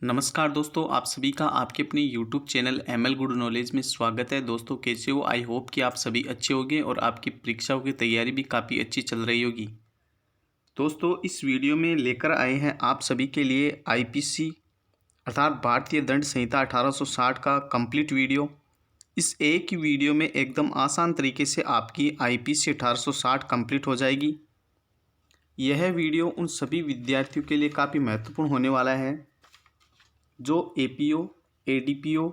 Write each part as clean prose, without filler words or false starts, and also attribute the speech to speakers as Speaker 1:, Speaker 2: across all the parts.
Speaker 1: नमस्कार दोस्तों, आप सभी का आपके अपने YouTube channel ML good knowledge में स्वागत है। दोस्तों कैसे हो? आई होप कि आप सभी अच्छे होंगे और आपकी परीक्षाओं की तैयारी भी काफ़ी अच्छी चल रही होगी। दोस्तों इस वीडियो में लेकर आए हैं आप सभी के लिए IPC अर्थात भारतीय दंड संहिता 1860 का कंप्लीट वीडियो। इस एक ही वीडियो में एकदम आसान तरीके से आपकी IPC 1860 कंप्लीट हो जाएगी। यह वीडियो उन सभी विद्यार्थियों के लिए काफ़ी महत्वपूर्ण होने वाला है जो APO, ADPO,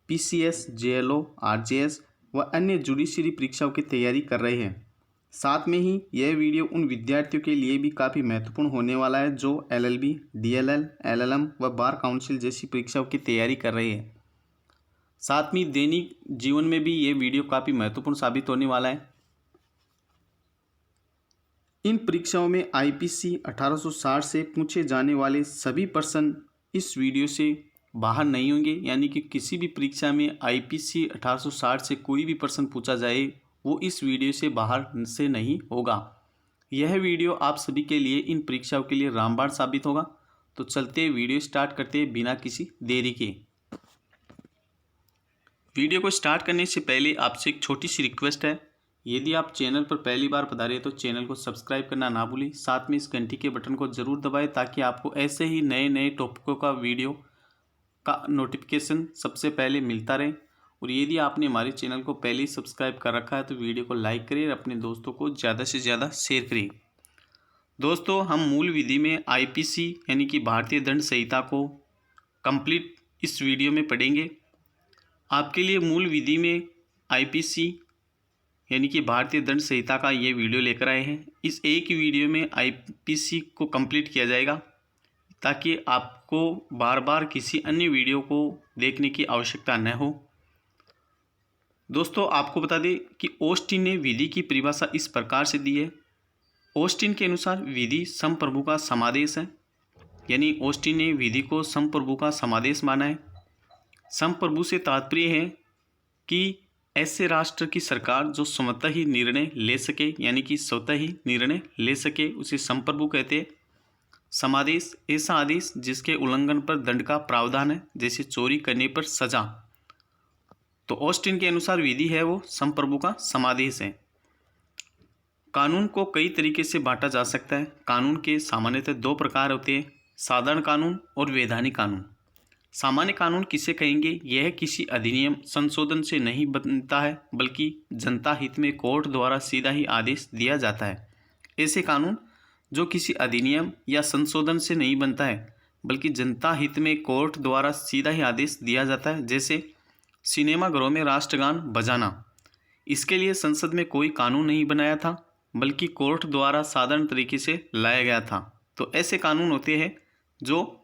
Speaker 1: PCS, JLO, RJS व अन्य जुडिशरी परीक्षाओं की तैयारी कर रहे हैं। साथ में ही यह वीडियो उन विद्यार्थियों के लिए भी काफ़ी महत्वपूर्ण होने वाला है जो LLB, DLL, LLM व बार काउंसिल जैसी परीक्षाओं की तैयारी कर रहे हैं। साथ में दैनिक जीवन में भी ये वीडियो काफ़ी महत्वपूर्ण साबित होने वाला है। इन परीक्षाओं में IPC 1860 से पूछे जाने वाले सभी प्रश्न इस वीडियो से बाहर नहीं होंगे, यानी कि किसी भी परीक्षा में IPC 1860 से कोई भी प्रश्न पूछा जाए वो इस वीडियो से बाहर से नहीं होगा। यह वीडियो आप सभी के लिए इन परीक्षाओं के लिए रामबाण साबित होगा। तो चलते वीडियो स्टार्ट करते हैं बिना किसी देरी के। वीडियो को स्टार्ट करने से पहले आपसे एक छोटी सी रिक्वेस्ट है, यदि आप चैनल पर पहली बार पधारे तो चैनल को सब्सक्राइब करना ना भूलें। साथ में इस घंटी के बटन को ज़रूर दबाएं ताकि आपको ऐसे ही नए नए टॉपिकों का वीडियो का नोटिफिकेशन सबसे पहले मिलता रहे। और यदि आपने हमारे चैनल को पहले ही सब्सक्राइब कर रखा है तो वीडियो को लाइक करें और अपने दोस्तों को ज़्यादा से ज़्यादा शेयर करें। दोस्तों हम मूल विधि में IPC यानी कि भारतीय दंड संहिता को कंप्लीट इस वीडियो में पढ़ेंगे। आपके लिए मूल विधि में IPC यानी कि भारतीय दंड संहिता का ये वीडियो लेकर आए हैं। इस एक ही वीडियो में IPC को कंप्लीट किया जाएगा ताकि आपको बार बार किसी अन्य वीडियो को देखने की आवश्यकता न हो। दोस्तों आपको बता दें कि ऑस्टिन ने विधि की परिभाषा इस प्रकार से दी है। ऑस्टिन के अनुसार विधि संप्रभु का समादेश है, यानी ऑस्टिन ने विधि को संप्रभु का समादेश माना है। संप्रभु से तात्पर्य है कि ऐसे राष्ट्र की सरकार जो स्वतः ही निर्णय ले सके, यानी कि स्वतः ही निर्णय ले सके, उसे संप्रभु कहते हैं। समादेश ऐसा आदेश जिसके उल्लंघन पर दंड का प्रावधान है, जैसे चोरी करने पर सजा। तो ऑस्टिन के अनुसार विधि है वो संप्रभु का समादेश है। कानून को कई तरीके से बांटा जा सकता है। कानून के सामान्यतः दो प्रकार होते हैं, साधारण कानून और वैधानिक कानून। सामान्य कानून किसे कहेंगे? यह किसी अधिनियम संशोधन से नहीं बनता है बल्कि जनता हित में कोर्ट द्वारा सीधा ही आदेश दिया जाता है। ऐसे कानून जो किसी अधिनियम या संशोधन से नहीं बनता है बल्कि जनता हित में कोर्ट द्वारा सीधा ही आदेश दिया जाता है, जैसे सिनेमाघरों में राष्ट्रगान बजाना। इसके लिए संसद में कोई कानून नहीं बनाया था बल्कि कोर्ट द्वारा साधारण तरीके से लाया गया था। तो ऐसे कानून होते हैं जो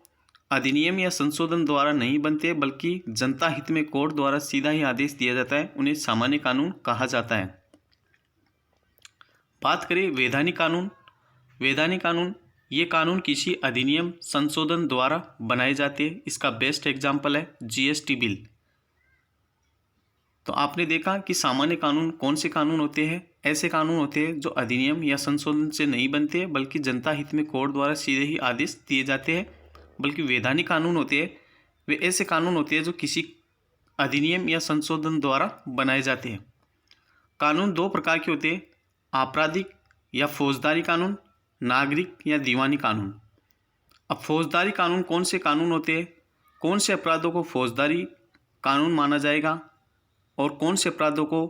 Speaker 1: अधिनियम या संशोधन द्वारा नहीं बनते बल्कि जनता हित में कोर्ट द्वारा सीधा ही आदेश दिया जाता है, उन्हें सामान्य कानून कहा जाता है। बात करें वैधानिक कानून। वैधानिक कानून ये कानून किसी अधिनियम संशोधन द्वारा बनाए जाते हैं। इसका बेस्ट एग्जाम्पल है GST बिल। तो आपने देखा कि सामान्य कानून कौन से कानून होते हैं? ऐसे कानून होते हैं जो अधिनियम या संशोधन से नहीं बनते बल्कि जनता हित में कोर्ट द्वारा सीधे ही आदेश दिए जाते हैं। बल्कि वैधानिक कानून होते हैं वे ऐसे कानून होते हैं जो किसी अधिनियम या संशोधन द्वारा बनाए जाते हैं। कानून दो प्रकार के होते हैं, आपराधिक या फौजदारी कानून, नागरिक या दीवानी कानून। अब फौजदारी कानून कौन से कानून होते हैं? कौन से अपराधों को फौजदारी कानून माना जाएगा और कौन से अपराधों को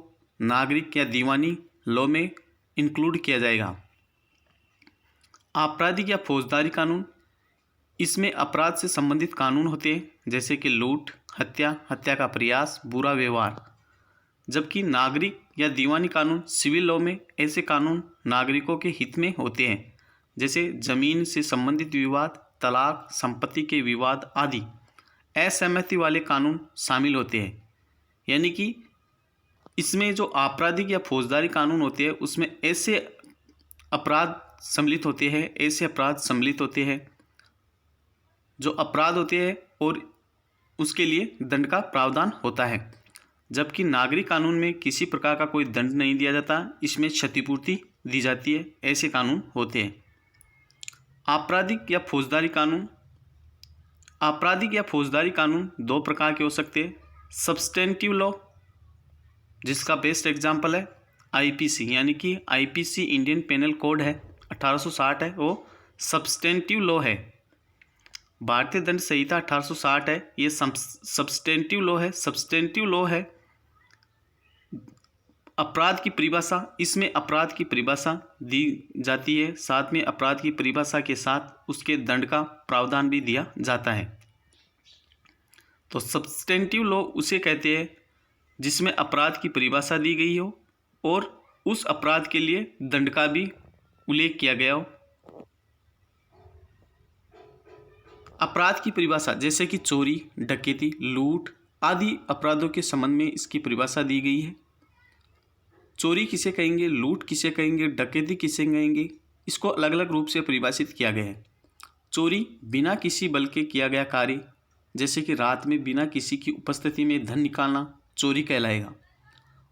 Speaker 1: नागरिक या दीवानी लॉ में इंक्लूड किया जाएगा। आपराधिक या फौजदारी कानून, इसमें अपराध से संबंधित कानून होते हैं, जैसे कि लूट, हत्या, हत्या का प्रयास, बुरा व्यवहार। जबकि नागरिक या दीवानी कानून सिविल लॉ में ऐसे कानून नागरिकों के हित में होते हैं, जैसे जमीन से संबंधित विवाद, तलाक, संपत्ति के विवाद आदि असहमति वाले कानून शामिल होते हैं। यानी कि इसमें जो आपराधिक या फौजदारी कानून होते हैं उसमें ऐसे अपराध सम्मिलित होते हैं, ऐसे अपराध सम्मिलित होते हैं जो अपराध होते हैं और उसके लिए दंड का प्रावधान होता है। जबकि नागरिक कानून में किसी प्रकार का कोई दंड नहीं दिया जाता, इसमें क्षतिपूर्ति दी जाती है। ऐसे कानून होते हैं। आपराधिक या फौजदारी कानून आपराधिक या फौजदारी कानून दो प्रकार के हो सकते हैं। सब्सटेंटिव लॉ, जिसका बेस्ट एग्जाम्पल है आईपीसी, यानी कि आईपीसी इंडियन पेनल कोड है 1860 है, वो सब्सटेंटिव लॉ है। भारतीय दंड संहिता 1860 है, ये सब्सटेंटिव लॉ है। सब्सटेंटिव लॉ है अपराध की परिभाषा, इसमें अपराध की परिभाषा दी जाती है, साथ में अपराध की परिभाषा के साथ उसके दंड का प्रावधान भी दिया जाता है। तो सब्सटेंटिव लॉ उसे कहते हैं जिसमें अपराध की परिभाषा दी गई हो और उस अपराध के लिए दंड का भी उल्लेख किया गया हो। अपराध की परिभाषा जैसे कि चोरी, डकैती, लूट आदि अपराधों के संबंध में इसकी परिभाषा दी गई है। चोरी किसे कहेंगे, लूट किसे कहेंगे, डकैती किसे कहेंगे, इसको अलग अलग रूप से परिभाषित किया गया है। चोरी बिना किसी बल के किया गया कार्य, जैसे कि रात में बिना किसी की उपस्थिति में धन निकालना चोरी कहलाएगा।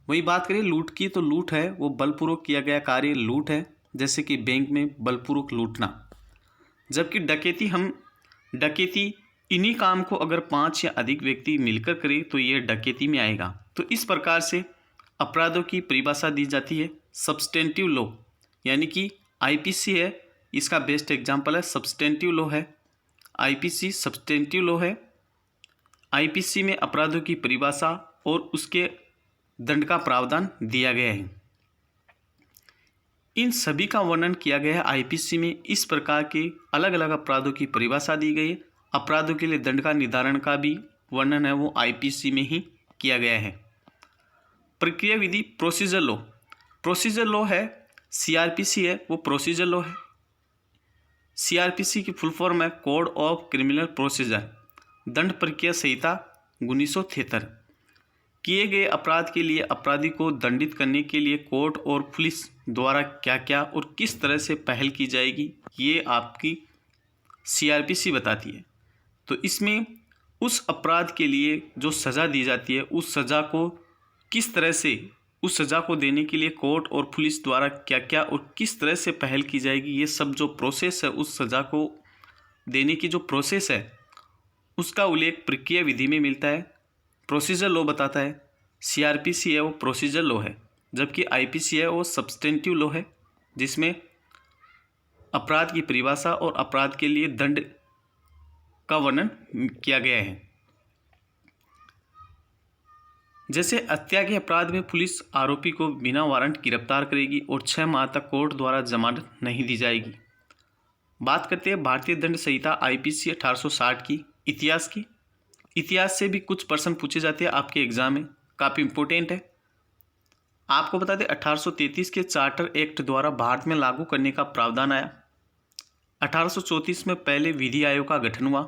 Speaker 1: वही बात करें लूट की, तो लूट है वो बलपूर्वक किया गया कार्य लूट है, जैसे कि बैंक में बलपूर्वक लूटना। जबकि डकैती इन्हीं काम को अगर 5 या अधिक व्यक्ति मिलकर करें तो यह डकैती में आएगा। तो इस प्रकार से अपराधों की परिभाषा दी जाती है सब्सटेंटिव लॉ, यानी कि आईपीसी है, इसका बेस्ट एग्जाम्पल है सब्सटेंटिव लॉ है। आईपीसी सब्सटेंटिव लॉ है। आईपीसी में अपराधों की परिभाषा और उसके दंड का प्रावधान दिया गया है। इन सभी का वर्णन किया गया है आईपीसी में। इस प्रकार के अलग अलग अपराधों की परिभाषा दी गई है। अपराधों के लिए दंड का निर्धारण का भी वर्णन है वो आईपीसी में ही किया गया है। प्रक्रिया विधि प्रोसीजर लॉ, प्रोसीजर लॉ है सीआरपीसी है वो प्रोसीजर लॉ है। सीआरपीसी की फुल फॉर्म है कोड ऑफ क्रिमिनल प्रोसीजर, दंड प्रक्रिया संहिता 1973। किए गए अपराध के लिए अपराधी को दंडित करने के लिए कोर्ट और पुलिस द्वारा क्या क्या और किस तरह से पहल की जाएगी, ये आपकी सीआरपीसी बताती है। तो इसमें उस अपराध के लिए जो सज़ा दी जाती है उस सज़ा को किस तरह से, उस सज़ा को देने के लिए कोर्ट और पुलिस द्वारा क्या क्या और किस तरह से पहल की जाएगी, ये सब जो प्रोसेस है उस सज़ा को देने की जो प्रोसेस है उसका उल्लेख प्रक्रिया विधि में मिलता है। प्रोसीजर लॉ बताता है। सीआरपीसी है वो प्रोसीजर लॉ है, जबकि आईपीसी है वो सब्सटेंटिव लॉ है, जिसमें अपराध की परिभाषा और अपराध के लिए दंड का वर्णन किया गया है। जैसे हत्या के अपराध में पुलिस आरोपी को बिना वारंट गिरफ्तार करेगी और 6 माह तक कोर्ट द्वारा जमानत नहीं दी जाएगी। बात करते हैं भारतीय दंड संहिता आईपीसी 1860 की इतिहास की। इतिहास से भी कुछ प्रश्न पूछे जाते हैं आपके एग्जाम में, काफ़ी इंपॉर्टेंट है। आपको बता दें 1833 के चार्टर एक्ट द्वारा भारत में लागू करने का प्रावधान आया। 1834 में पहले विधि आयोग का गठन हुआ।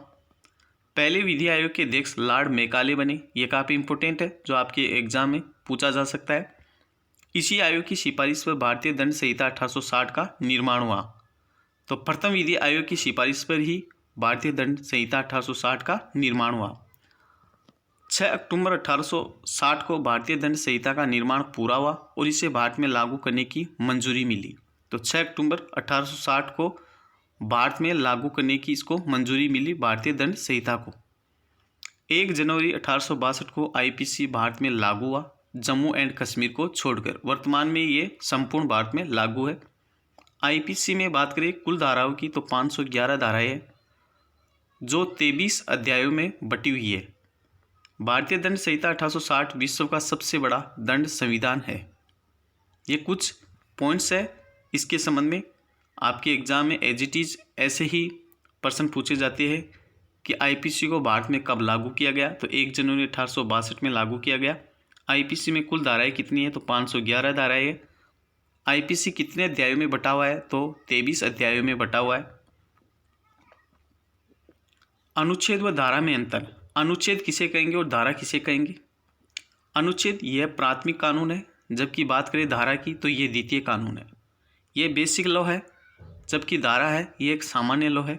Speaker 1: पहले विधि आयोग के अध्यक्ष लॉर्ड मैकाले बने, ये काफ़ी इंपॉर्टेंट है जो आपके एग्जाम में पूछा जा सकता है। इसी आयोग की सिफारिश पर भारतीय दंड संहिता 1860 का निर्माण हुआ। तो प्रथम विधि आयोग की सिफारिश पर ही भारतीय दंड संहिता 1860 का निर्माण हुआ। 6 अक्टूबर 1860 को भारतीय दंड संहिता का निर्माण पूरा हुआ और इसे भारत में लागू करने की मंजूरी मिली। तो 6 अक्टूबर 1860 को भारत में लागू करने की इसको मंजूरी मिली भारतीय दंड संहिता को। 1 जनवरी 1862 को आईपीसी भारत में लागू हुआ, जम्मू एंड कश्मीर को छोड़कर। वर्तमान में ये संपूर्ण भारत में लागू है। आईपीसी में बात करें कुल धाराओं की तो 511 धाराएं हैं जो 23 अध्यायों में बटी हुई है। भारतीय दंड संहिता 1860 विश्व का सबसे बड़ा दंड संविधान है। ये कुछ पॉइंट्स है इसके संबंध में। आपके एग्जाम में एज इट इज ऐसे ही प्रश्न पूछे जाते हैं कि आईपीसी को भारत में कब लागू किया गया, तो 1 जनवरी 1862 में लागू किया गया। आईपीसी में कुल धाराएं कितनी है, तो 511 धाराएं है। आईपीसी कितने अध्यायों में बटा हुआ है, तो 23 अध्यायों में बटा हुआ है। अनुच्छेद व धारा में अंतर। अनुच्छेद किसे कहेंगे और धारा किसे कहेंगे। अनुच्छेद यह प्राथमिक कानून है, जबकि बात करें धारा की तो ये द्वितीय कानून है। ये बेसिक लॉ है, जबकि धारा है ये एक सामान्य लॉ है,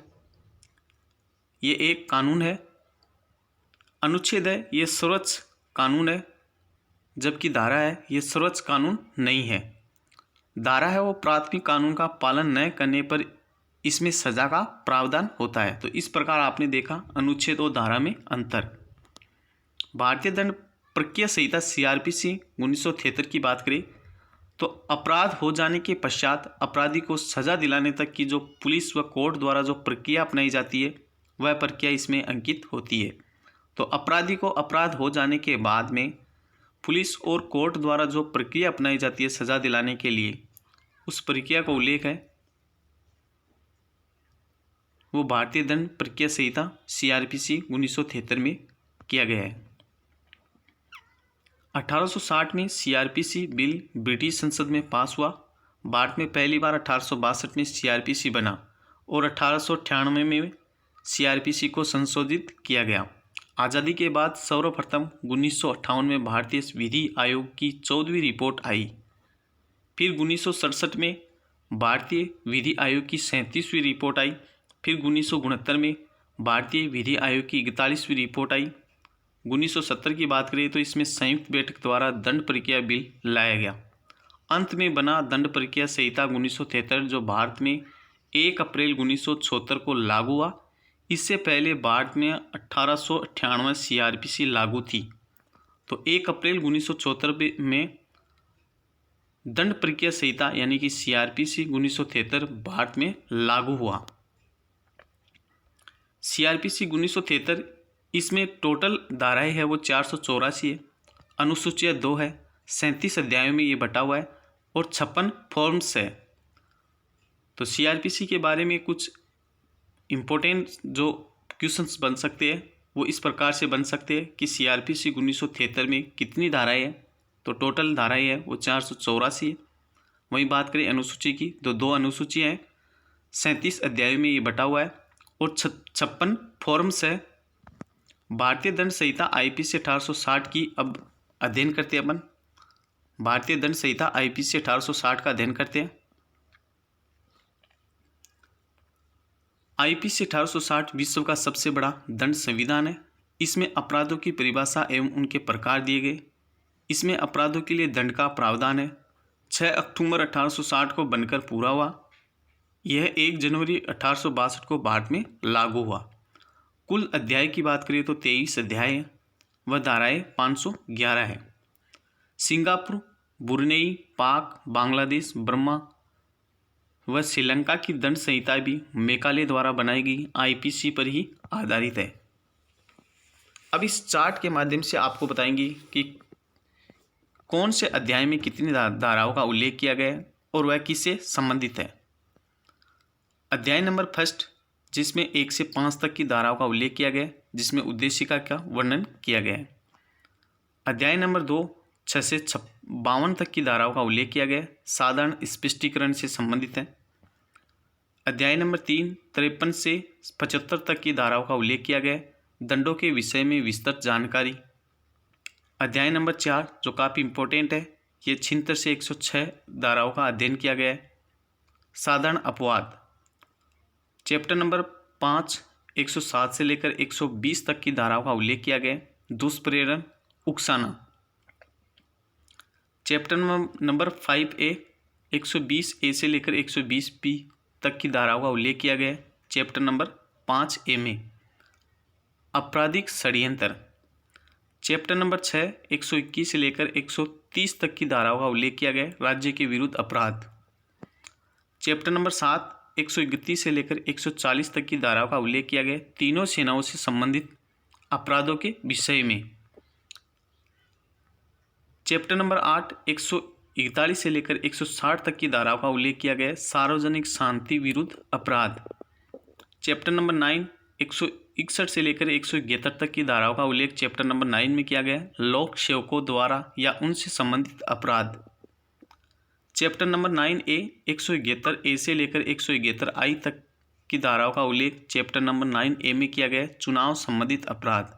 Speaker 1: ये एक कानून है। अनुच्छेद है ये सर्वोच्च कानून है, जबकि धारा है ये सर्वोच्च कानून नहीं है। धारा है वो प्राथमिक कानून का पालन न करने पर इसमें सजा का प्रावधान होता है। तो इस प्रकार आपने देखा अनुच्छेद और धारा में अंतर। भारतीय दंड प्रक्रिया संहिता CRPC 1973 की बात करें तो अपराध हो जाने के पश्चात अपराधी को सजा दिलाने तक की जो पुलिस व कोर्ट द्वारा जो प्रक्रिया अपनाई जाती है वह प्रक्रिया इसमें अंकित होती है। तो अपराधी को अपराध हो जाने के बाद में पुलिस और कोर्ट द्वारा जो प्रक्रिया अपनाई जाती है सजा दिलाने के लिए, उस प्रक्रिया का उल्लेख है वो भारतीय दंड प्रक्रिया संहिता CRPC 1973 में किया गया है। 1860 में CRPC बिल ब्रिटिश संसद में पास हुआ। भारत में पहली बार 1862 में CRPC बना और 1898 में CRPC को संशोधित किया गया। आज़ादी के बाद सर्वप्रथम 1958 में भारतीय विधि आयोग की 14वीं रिपोर्ट आई। फिर 1967 में भारतीय विधि आयोग की 37वीं रिपोर्ट आई। फिर 1969 में भारतीय विधि आयोग की 41वीं रिपोर्ट आई। 1970 की बात करें तो इसमें संयुक्त बैठक द्वारा दंड प्रक्रिया बिल लाया गया। अंत में बना दंड प्रक्रिया संहिता 1973 जो भारत में 1 अप्रैल 1976 को लागू हुआ। इससे पहले भारत में 1898 CRPC लागू थी। तो 1 अप्रैल 1974 में दंड प्रक्रिया संहिता यानी कि CRPC 1973 भारत में लागू हुआ। CRPC 1973 इसमें टोटल धाराएं है वो 484 है, अनुसूचियाँ 2 है, 37 अध्यायों में ये बटा हुआ है और 56 फॉर्म्स है। तो CRPC के बारे में कुछ इम्पोर्टेंट जो क्वेश्चंस बन सकते हैं वो इस प्रकार से बन सकते हैं कि CRPC 1973 में कितनी धाराएं हैं। तो टोटल धाराएं है वो 484 है। वहीं बात करें अनुसूची की तो 2 अनुसूचियाँ हैं, 37 अध्यायों में ये बटा हुआ है और 56 फॉर्म्स है। भारतीय दंड संहिता IPC 1860 की अब अध्ययन करते हैं अपन। भारतीय दंड संहिता IPC 1860 का अध्ययन करते हैं। IPC 1860 विश्व का सबसे बड़ा दंड संविधान है। इसमें अपराधों की परिभाषा एवं उनके प्रकार दिए गए। इसमें अपराधों के लिए दंड का प्रावधान है। 6 अक्टूबर 1860 को बनकर पूरा हुआ। यह 1 जनवरी 1862 को भारत में लागू हुआ। कुल अध्याय की बात करें तो 23 अध्याय हैं व धाराएं 511 है। सिंगापुर, ब्रुनेई, पाक, बांग्लादेश, बर्मा व श्रीलंका की दंड संहिता भी मेघालय द्वारा बनाई गई IPC पर ही आधारित है। अब इस चार्ट के माध्यम से आपको बताएंगे कि कौन से अध्याय में कितनी धाराओं का उल्लेख किया गया है और वह किससे संबंधित है। अध्याय नंबर 1 जिसमें 1 से 5 तक की धाराओं का उल्लेख किया गया है, जिसमें उद्देशिका का वर्णन किया गया है। अध्याय नंबर 2 6 से 52 तक की धाराओं का उल्लेख किया गया है, साधारण स्पष्टीकरण से संबंधित है। अध्याय नंबर 3 53 से 75 तक की धाराओं का उल्लेख किया गया है, दंडों के विषय में विस्तृत जानकारी। अध्याय नंबर 4 जो काफ़ी इम्पोर्टेंट है, ये 76 से 106 धाराओं का अध्ययन किया गया है, साधारण अपवाद। चैप्टर नंबर 5 107 से लेकर 120 तक की धाराओं का उल्लेख किया गया है, दुष्प्रेरण, उकसाना। चैप्टर नंबर 5A 120A से लेकर 120B तक की धाराओं का उल्लेख किया गया है। चैप्टर नंबर 5A में आपराधिक षड्यंत्र। चैप्टर नंबर 6 121 से लेकर 130 तक की धाराओं का उल्लेख किया गया है, राज्य के विरुद्ध अपराध। चैप्टर नंबर 7 131 से लेकर 140 तक की धाराओं का उल्लेख किया गया है, तीनों सेनाओं से संबंधित अपराधों के विषय में। चैप्टर नंबर 8 141 से लेकर 160 तक की धाराओं का उल्लेख किया गया है, सार्वजनिक शांति विरुद्ध अपराध। चैप्टर नंबर 9 161 से लेकर 171 तक की धाराओं का उल्लेख चैप्टर नंबर 9 में किया गया है, लोक सेवकों द्वारा या उनसे संबंधित अपराध। चैप्टर नंबर 9A 171A से लेकर 171I तक की धाराओं का उल्लेख चैप्टर नंबर 9A में किया गया है, चुनाव संबंधित अपराध।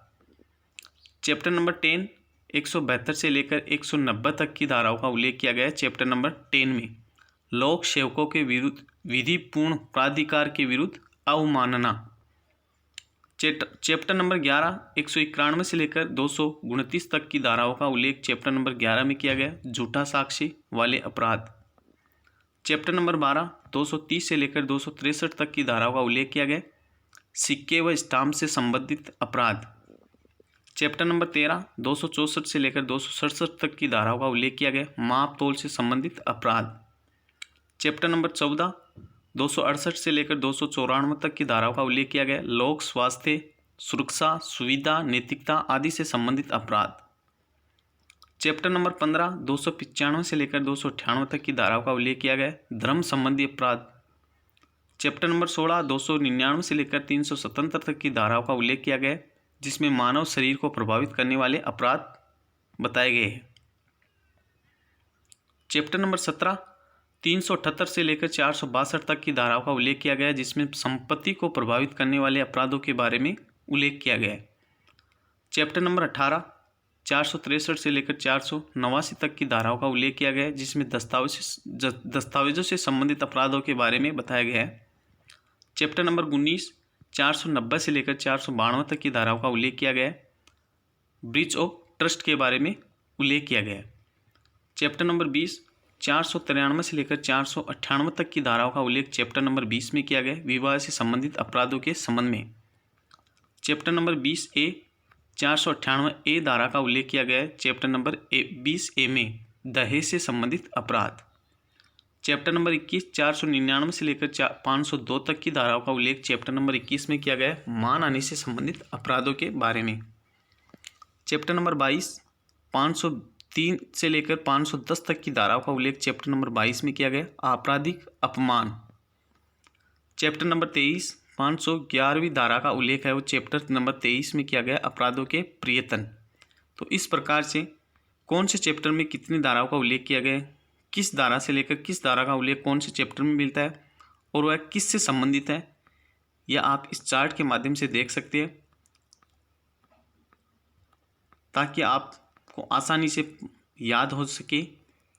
Speaker 1: चैप्टर नंबर 10 172 से लेकर 190 तक की धाराओं का उल्लेख किया गया है, चैप्टर नंबर 10 में लोक सेवकों के विरुद्ध विधिपूर्ण प्राधिकार के विरुद्ध अवमानना। चैप्टर नंबर 11 191 से लेकर 229 तक की धाराओं का उल्लेख चैप्टर नंबर 11 में किया गया, झूठा साक्षी वाले अपराध। चैप्टर नंबर 12 230 से लेकर 263 तक की धाराओं का उल्लेख किया गया। सिक्के व स्टाम्प से संबंधित अपराध। चैप्टर नंबर 13 264 से लेकर 267 तक की धाराओं का उल्लेख किया गया। माप तोल से संबंधित अपराध। चैप्टर नंबर 14 268 से लेकर 294 तक की धाराओं का उल्लेख किया गया। लोक स्वास्थ्य, सुरक्षा, सुविधा, नैतिकता आदि से संबंधित अपराध। चैप्टर नंबर 15 295 से लेकर 298 तक की धाराओं का उल्लेख किया गया। धर्म संबंधी अपराध। चैप्टर नंबर 16 299 से लेकर 377 तक की धाराओं का उल्लेख किया गया, जिसमें मानव शरीर को प्रभावित करने वाले अपराध बताए गए हैं। चैप्टर नंबर 17 378 से लेकर 462 तक की धाराओं का उल्लेख किया गया, जिसमें संपत्ति को प्रभावित करने वाले अपराधों के बारे में उल्लेख किया गया है। चैप्टर नंबर 18 463 से लेकर 489 तक की धाराओं का उल्लेख किया गया है, जिसमें दस्तावेजों से संबंधित अपराधों के बारे में बताया गया है। चैप्टर नंबर 19 490 से लेकर 492 तक की धाराओं का उल्लेख किया गया है। ब्रीच ऑफ ट्रस्ट के बारे में उल्लेख किया गया है। चैप्टर नंबर 20 493 से लेकर 498 तक की धाराओं का उल्लेख चैप्टर नंबर 20 में किया गया है, विवाह से संबंधित अपराधों के संबंध में। चैप्टर नंबर 20A 498A धारा का उल्लेख किया गया है चैप्टर नंबर 20A में दहेज से संबंधित अपराध। चैप्टर नंबर 21 499 से लेकर 502 तक की धाराओं का उल्लेख चैप्टर नंबर 21 में किया गया है, मान हानि से संबंधित अपराधों के बारे में। चैप्टर नंबर 22 503 से लेकर 510 तक की धाराओं का उल्लेख चैप्टर नंबर 22 में किया गया, आपराधिक अपमान। चैप्टर नंबर 23 511वीं धारा का उल्लेख है वो चैप्टर नंबर 23 में किया गया, अपराधों के प्रियतन। तो इस प्रकार से कौन से चैप्टर में कितनी धाराओं का उल्लेख किया गया है, किस धारा से लेकर किस धारा का उल्लेख कौन से चैप्टर में मिलता है और वह किससे संबंधित है, यह आप इस चार्ट के माध्यम से देख सकते हैं, ताकि आपको आसानी से याद हो सके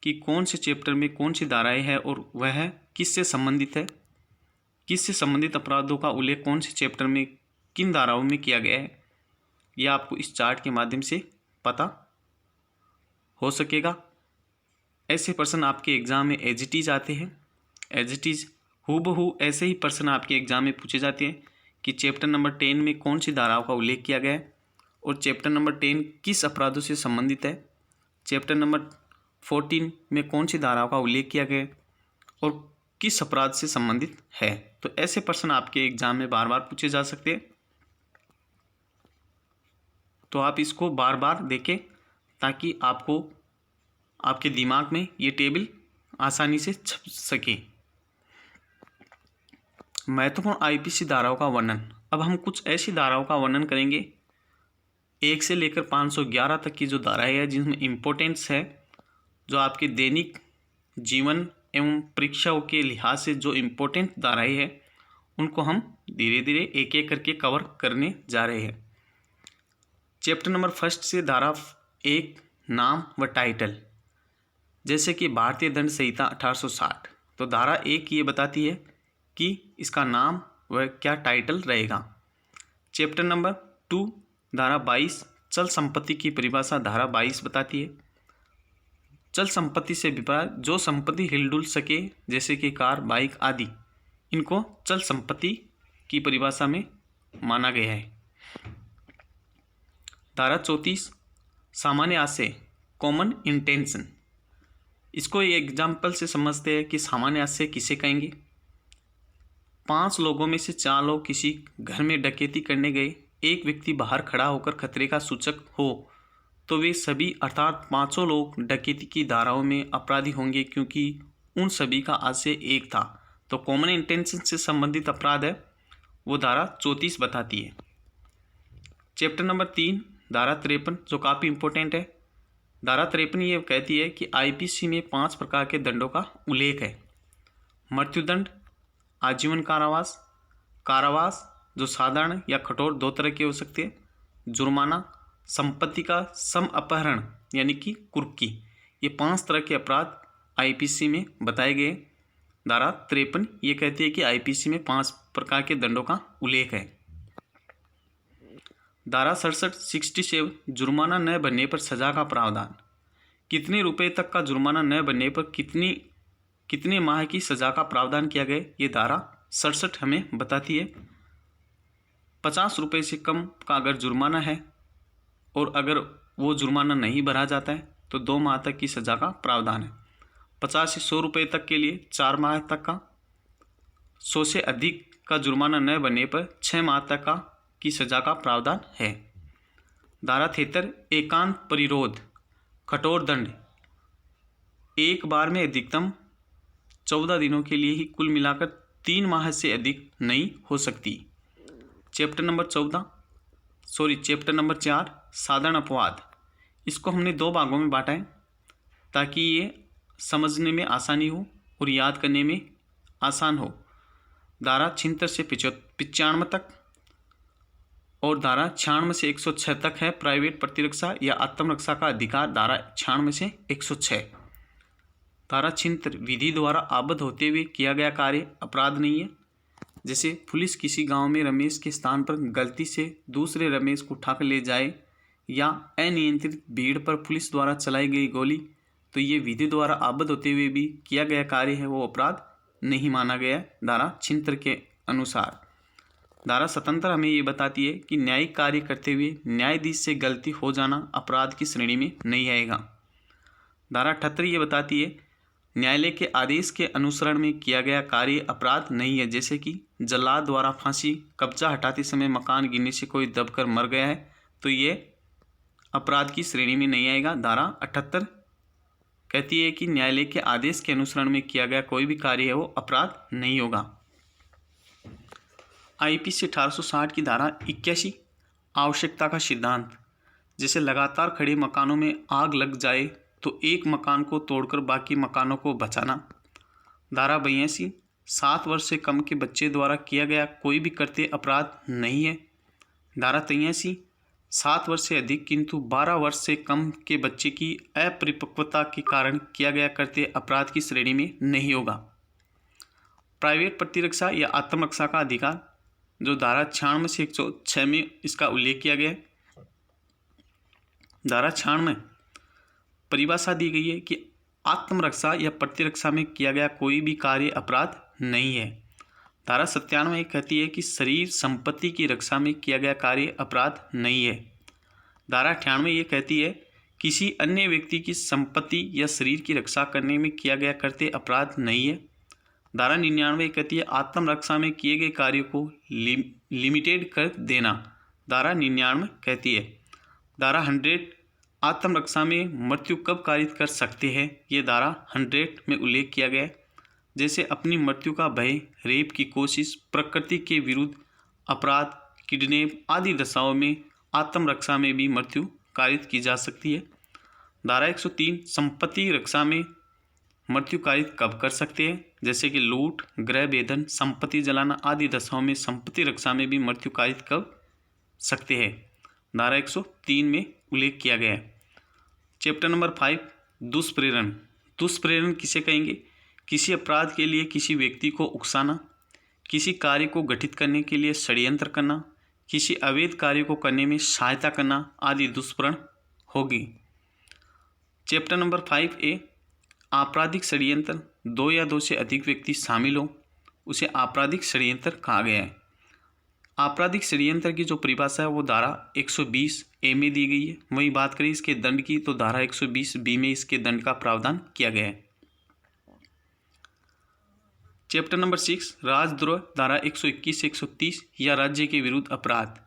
Speaker 1: कि कौन से चैप्टर में कौन सी धाराएं हैं और वह किससे संबंधित है, किससे संबंधित अपराधों का उल्लेख कौन से चैप्टर में किन धाराओं में किया गया है, यह आपको इस चार्ट के माध्यम से पता हो सकेगा। ऐसे प्रश्न आपके एग्ज़ाम में एज इट इज़ आते हैं, एज इट इज़ हूबहू ऐसे ही प्रश्न आपके एग्ज़ाम में पूछे जाते हैं कि चैप्टर नंबर 10 में कौन सी धाराओं का उल्लेख किया गया है और चैप्टर नंबर 10 किस अपराधों से संबंधित है, चैप्टर नंबर 14 में कौन सी धाराओं का उल्लेख किया गया है और किस अपराध से संबंधित है। तो ऐसे प्रश्न आपके एग्ज़ाम में बार बार पूछे जा सकते हैं, तो आप इसको बार बार देखें ताकि आपको आपके दिमाग में ये टेबल आसानी से छप सके। महत्वपूर्ण आईपीसी धाराओं का वर्णन। अब हम कुछ ऐसी धाराओं का वर्णन करेंगे 1 से लेकर 511 तक की जो धाराएं हैं, जिनमें इम्पोर्टेंस है, जो आपके दैनिक जीवन एवं परीक्षाओं के लिहाज से जो इम्पोर्टेंट धाराएं हैं, उनको हम धीरे धीरे एक एक करके कवर करने जा रहे हैं। चैप्टर नंबर 1 से धारा 1 नाम व टाइटल, जैसे कि भारतीय दंड संहिता 1860, तो धारा 1 ये बताती है कि इसका नाम व क्या टाइटल रहेगा। चैप्टर नंबर 2 धारा 22 चल संपत्ति की परिभाषा धारा 22 बताती है। चल संपत्ति से विपरीत जो संपत्ति हिलडुल सके, जैसे कि कार, बाइक आदि, इनको चल संपत्ति की परिभाषा में माना गया है। धारा 34 सामान्य आशय कॉमन इंटेंशन, इसको एक एग्जाम्पल से समझते हैं कि सामान्य आशय किसे कहेंगे। 5 लोगों में से 4 लोग किसी घर में डकैती करने गए, एक व्यक्ति बाहर खड़ा होकर खतरे का सूचक हो, तो वे सभी अर्थात 5 लोग डकैती की धाराओं में अपराधी होंगे, क्योंकि उन सभी का आशय एक था। तो कॉमन इंटेंशन से संबंधित अपराध है वो धारा 34 बताती है। चैप्टर नंबर 3 धारा 53 जो काफ़ी इंपॉर्टेंट है। धारा 53 ये कहती है कि आईपीसी में 5 प्रकार के दंडों का उल्लेख है। मृत्युदंड, आजीवन कारावास, कारावास जो साधारण या कठोर 2 तरह के हो सकते हैं, जुर्माना, संपत्ति का सम अपहरण यानी कि कुर्की, ये 5 तरह के अपराध आईपीसी में बताए गए। धारा 53 ये कहती है कि आईपीसी में 5 प्रकार के दंडों का उल्लेख है। धारा 67 जुर्माना न भरने पर सजा का प्रावधान। कितने रुपए तक का जुर्माना न भरने पर कितने माह की सज़ा का प्रावधान किया गया, ये धारा 67 हमें बताती है। 50 रुपये से कम का अगर जुर्माना है और अगर वो जुर्माना नहीं भरा जाता है तो 2 माह तक की सज़ा का प्रावधान है। 50 से 100 रुपये तक के लिए 4 माह तक का, 100 से अधिक का जुर्माना न बनने पर 6 माह तक का की सज़ा का प्रावधान है। धारा 73 एकांत परिरोध कठोर दंड, एक बार में अधिकतम 14 दिनों के लिए ही कुल मिलाकर 3 माह से अधिक नहीं हो सकती। चैप्टर नंबर 4 साधारण अपवाद, इसको हमने 2 भागों में बांटा है ताकि ये समझने में आसानी हो और याद करने में आसान हो। धारा 76 से 95 तक और धारा 96 से 106 तक है प्राइवेट प्रतिरक्षा या आत्मरक्षा का अधिकार। धारा 96 से 106। धारा 76 विधि द्वारा आबद्ध होते हुए किया गया कार्य अपराध नहीं है। जैसे पुलिस किसी गांव में रमेश के स्थान पर गलती से दूसरे रमेश को उठाकर ले जाए या अनियंत्रित भीड़ पर पुलिस द्वारा चलाई गई गोली, तो ये विधि द्वारा आबद्ध होते हुए भी किया गया कार्य है, वो अपराध नहीं माना गया धारा 76 के अनुसार। धारा 77 हमें ये बताती है कि न्यायिक कार्य करते हुए न्यायाधीश से गलती हो जाना अपराध की श्रेणी में नहीं आएगा। धारा 78 ये बताती है न्यायालय के आदेश के अनुसरण में किया गया कार्य अपराध नहीं है। जैसे कि जल्लाद द्वारा फांसी, कब्जा हटाते समय मकान गिरने से कोई दबकर मर गया है तो ये अपराध की श्रेणी में नहीं आएगा। धारा 78 कहती है कि न्यायालय के आदेश के अनुसरण में किया गया कोई भी कार्य है वो अपराध नहीं होगा। आईपीसी 1860 की धारा 81 आवश्यकता का सिद्धांत, जैसे लगातार खड़े मकानों में आग लग जाए तो एक मकान को तोड़कर बाकी मकानों को बचाना। धारा 82 7 वर्ष से कम के बच्चे द्वारा किया गया कोई भी कृत्य अपराध नहीं है। धारा 83 7 वर्ष से अधिक किंतु 12 वर्ष से कम के बच्चे की अपरिपक्वता के कारण किया गया कृत्य अपराध की श्रेणी में नहीं होगा। प्राइवेट प्रतिरक्षा या आत्मरक्षा का अधिकार, जो धारा 96 से 106 में इसका उल्लेख किया गया है। धारा 96 परिभाषा दी गई है कि आत्मरक्षा या प्रतिरक्षा में किया गया कोई भी कार्य अपराध नहीं है। धारा 97 कहती है कि शरीर संपत्ति की रक्षा में किया गया कार्य अपराध नहीं है। धारा 98 ये कहती है किसी अन्य व्यक्ति की संपत्ति या शरीर की रक्षा करने में किया गया कृत्य अपराध नहीं है। धारा 99 कहती है आत्मरक्षा में किए गए कार्यों को लिमिटेड कर देना। धारा 99 कहती है। धारा 100 आत्मरक्षा में मृत्यु कब कारित कर सकते हैं, ये धारा 100 में उल्लेख किया गया है। जैसे अपनी मृत्यु का भय, रेप की कोशिश, प्रकृति के विरुद्ध अपराध, किडनैप आदि दशाओं में आत्मरक्षा में भी मृत्यु कारित की जा सकती है। धारा 103 संपत्ति रक्षा में मृत्यु कारित कब कर सकते हैं, जैसे कि लूट, गृह भेदन, संपत्ति जलाना आदि दशाओं में संपत्ति रक्षा में भी मृत्यु कारित कर सकते हैं। धारा 103 में उल्लेख किया गया है। Chapter number 5 दुष्प्रेरण। दुष्प्रेरण किसे कहेंगे? किसी अपराध के लिए किसी व्यक्ति को उकसाना, किसी कार्य को गठित करने के लिए षड्यंत्र करना, किसी अवैध कार्य को करने में सहायता करना आदि दुष्प्रेरण होगी। चैप्टर नंबर 5A आपराधिक षड्यंत्र, 2 या 2 से अधिक व्यक्ति शामिल हो उसे आपराधिक षड्यंत्र कहा गया है। आपराधिक षड्यंत्र की जो परिभाषा है वो धारा 120A में दी गई है। वहीं बात करें इसके दंड की तो धारा 120B में इसके दंड का प्रावधान किया गया है। चैप्टर नंबर 6 राजद्रोह, धारा 121 से 130 या राज्य के विरुद्ध अपराध।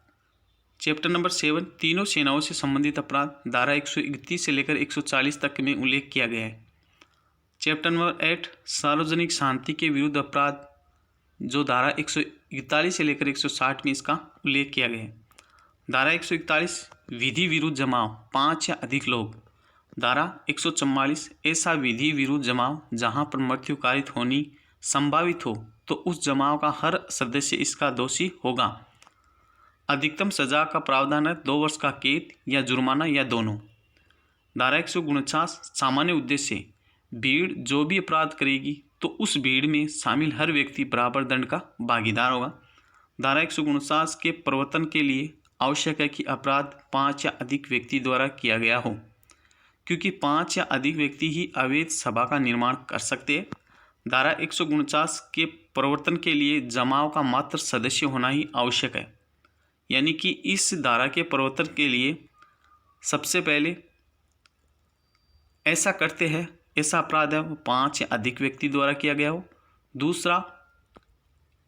Speaker 1: चैप्टर नंबर 7 तीनों सेनाओं से संबंधित अपराध, धारा 131 से लेकर 140 तक में उल्लेख किया गया है। चैप्टर नंबर 8 सार्वजनिक शांति के विरुद्ध अपराध, जो धारा 141 से लेकर 160 में इसका उल्लेख किया गया है। धारा 141 विधि विरुद्ध जमाव, 5 या अधिक लोग। धारा 144 ऐसा विधि विरुद्ध जमाव जहां पर मृत्यु कारित होनी संभावित हो तो उस जमाव का हर सदस्य इसका दोषी होगा। अधिकतम सजा का प्रावधान है 2 वर्ष का कैद या जुर्माना या दोनों। धारा 149 सामान्य उद्देश्य, भीड़ जो भी अपराध करेगी तो उस भीड़ में शामिल हर व्यक्ति बराबर दंड का भागीदार होगा। धारा 149 के प्रवर्तन के लिए आवश्यक है कि अपराध 5 या अधिक व्यक्ति द्वारा किया गया हो, क्योंकि 5 या अधिक व्यक्ति ही अवैध सभा का निर्माण कर सकते हैं। धारा 149 के प्रवर्तन के लिए जमाव का मात्र सदस्य होना ही आवश्यक है। यानी कि इस धारा के प्रवर्तन के लिए सबसे पहले ऐसा करते हैं, ऐसा अपराध है वो 5 या अधिक व्यक्ति द्वारा किया गया हो। दूसरा,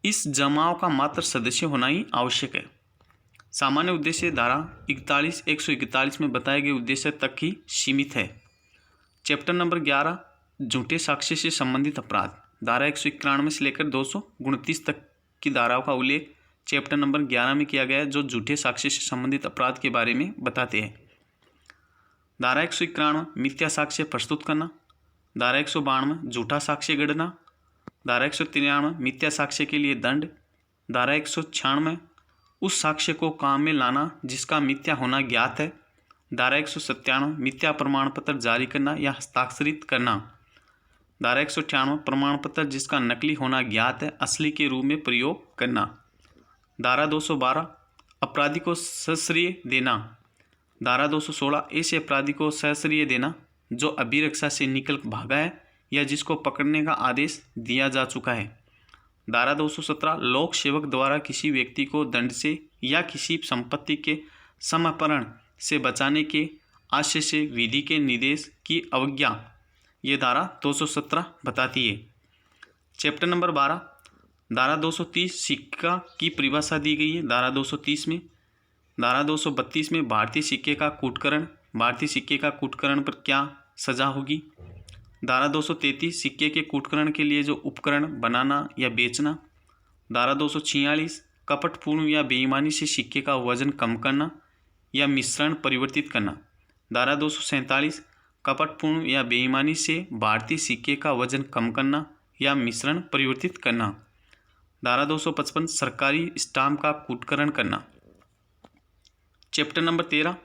Speaker 1: इस जमाव का मात्र सदस्य होना ही आवश्यक है। सामान्य उद्देश्य धारा 141 में बताए गए उद्देश्य तक ही सीमित है। चैप्टर नंबर 11 झूठे साक्ष्य से संबंधित अपराध, धारा 191 से लेकर 229 तक की धाराओं का उल्लेख चैप्टर नंबर 11 में किया गया है, जो झूठे साक्ष्य से संबंधित अपराध के बारे में बताते हैं। धारा 191 मिथ्या साक्ष्य प्रस्तुत करना, धारा 192 झूठा साक्ष्य गढ़ना, धारा 193 मिथ्या साक्ष्य के लिए दंड, धारा 196 उस साक्ष्य को काम में लाना जिसका मिथ्या होना ज्ञात है, धारा 197 मिथ्या प्रमाण पत्र जारी करना या हस्ताक्षरित करना, धारा 198 प्रमाण पत्र जिसका नकली होना ज्ञात है असली के रूप में प्रयोग करना, धारा 212 अपराधी को सश्रय देना, धारा 216 ऐसे अपराधी को सश्रय देना जो अभिरक्षा से निकल भागा है या जिसको पकड़ने का आदेश दिया जा चुका है, धारा 217 लोक सेवक द्वारा किसी व्यक्ति को दंड से या किसी संपत्ति के समर्पण से बचाने के आशय से विधि के निर्देश की अवज्ञा, ये धारा 217 बताती है। चैप्टर नंबर 12 धारा 230 सिक्का की परिभाषा दी गई है। धारा 230 में, धारा 232 में भारतीय सिक्के का कूटकरण, भारतीय सिक्के का कूटकरण पर क्या सजा होगी, धारा 233 सिक्के के कूटकरण के लिए जो उपकरण बनाना या बेचना, धारा 246 कपटपूर्ण या बेईमानी से सिक्के का वजन कम करना या मिश्रण परिवर्तित करना, धारा 247 कपटपूर्ण या बेईमानी से भारतीय सिक्के का वजन कम करना या मिश्रण परिवर्तित करना, धारा 255 सरकारी स्टाम्प का कूटकरण करना। चैप्टर नंबर 13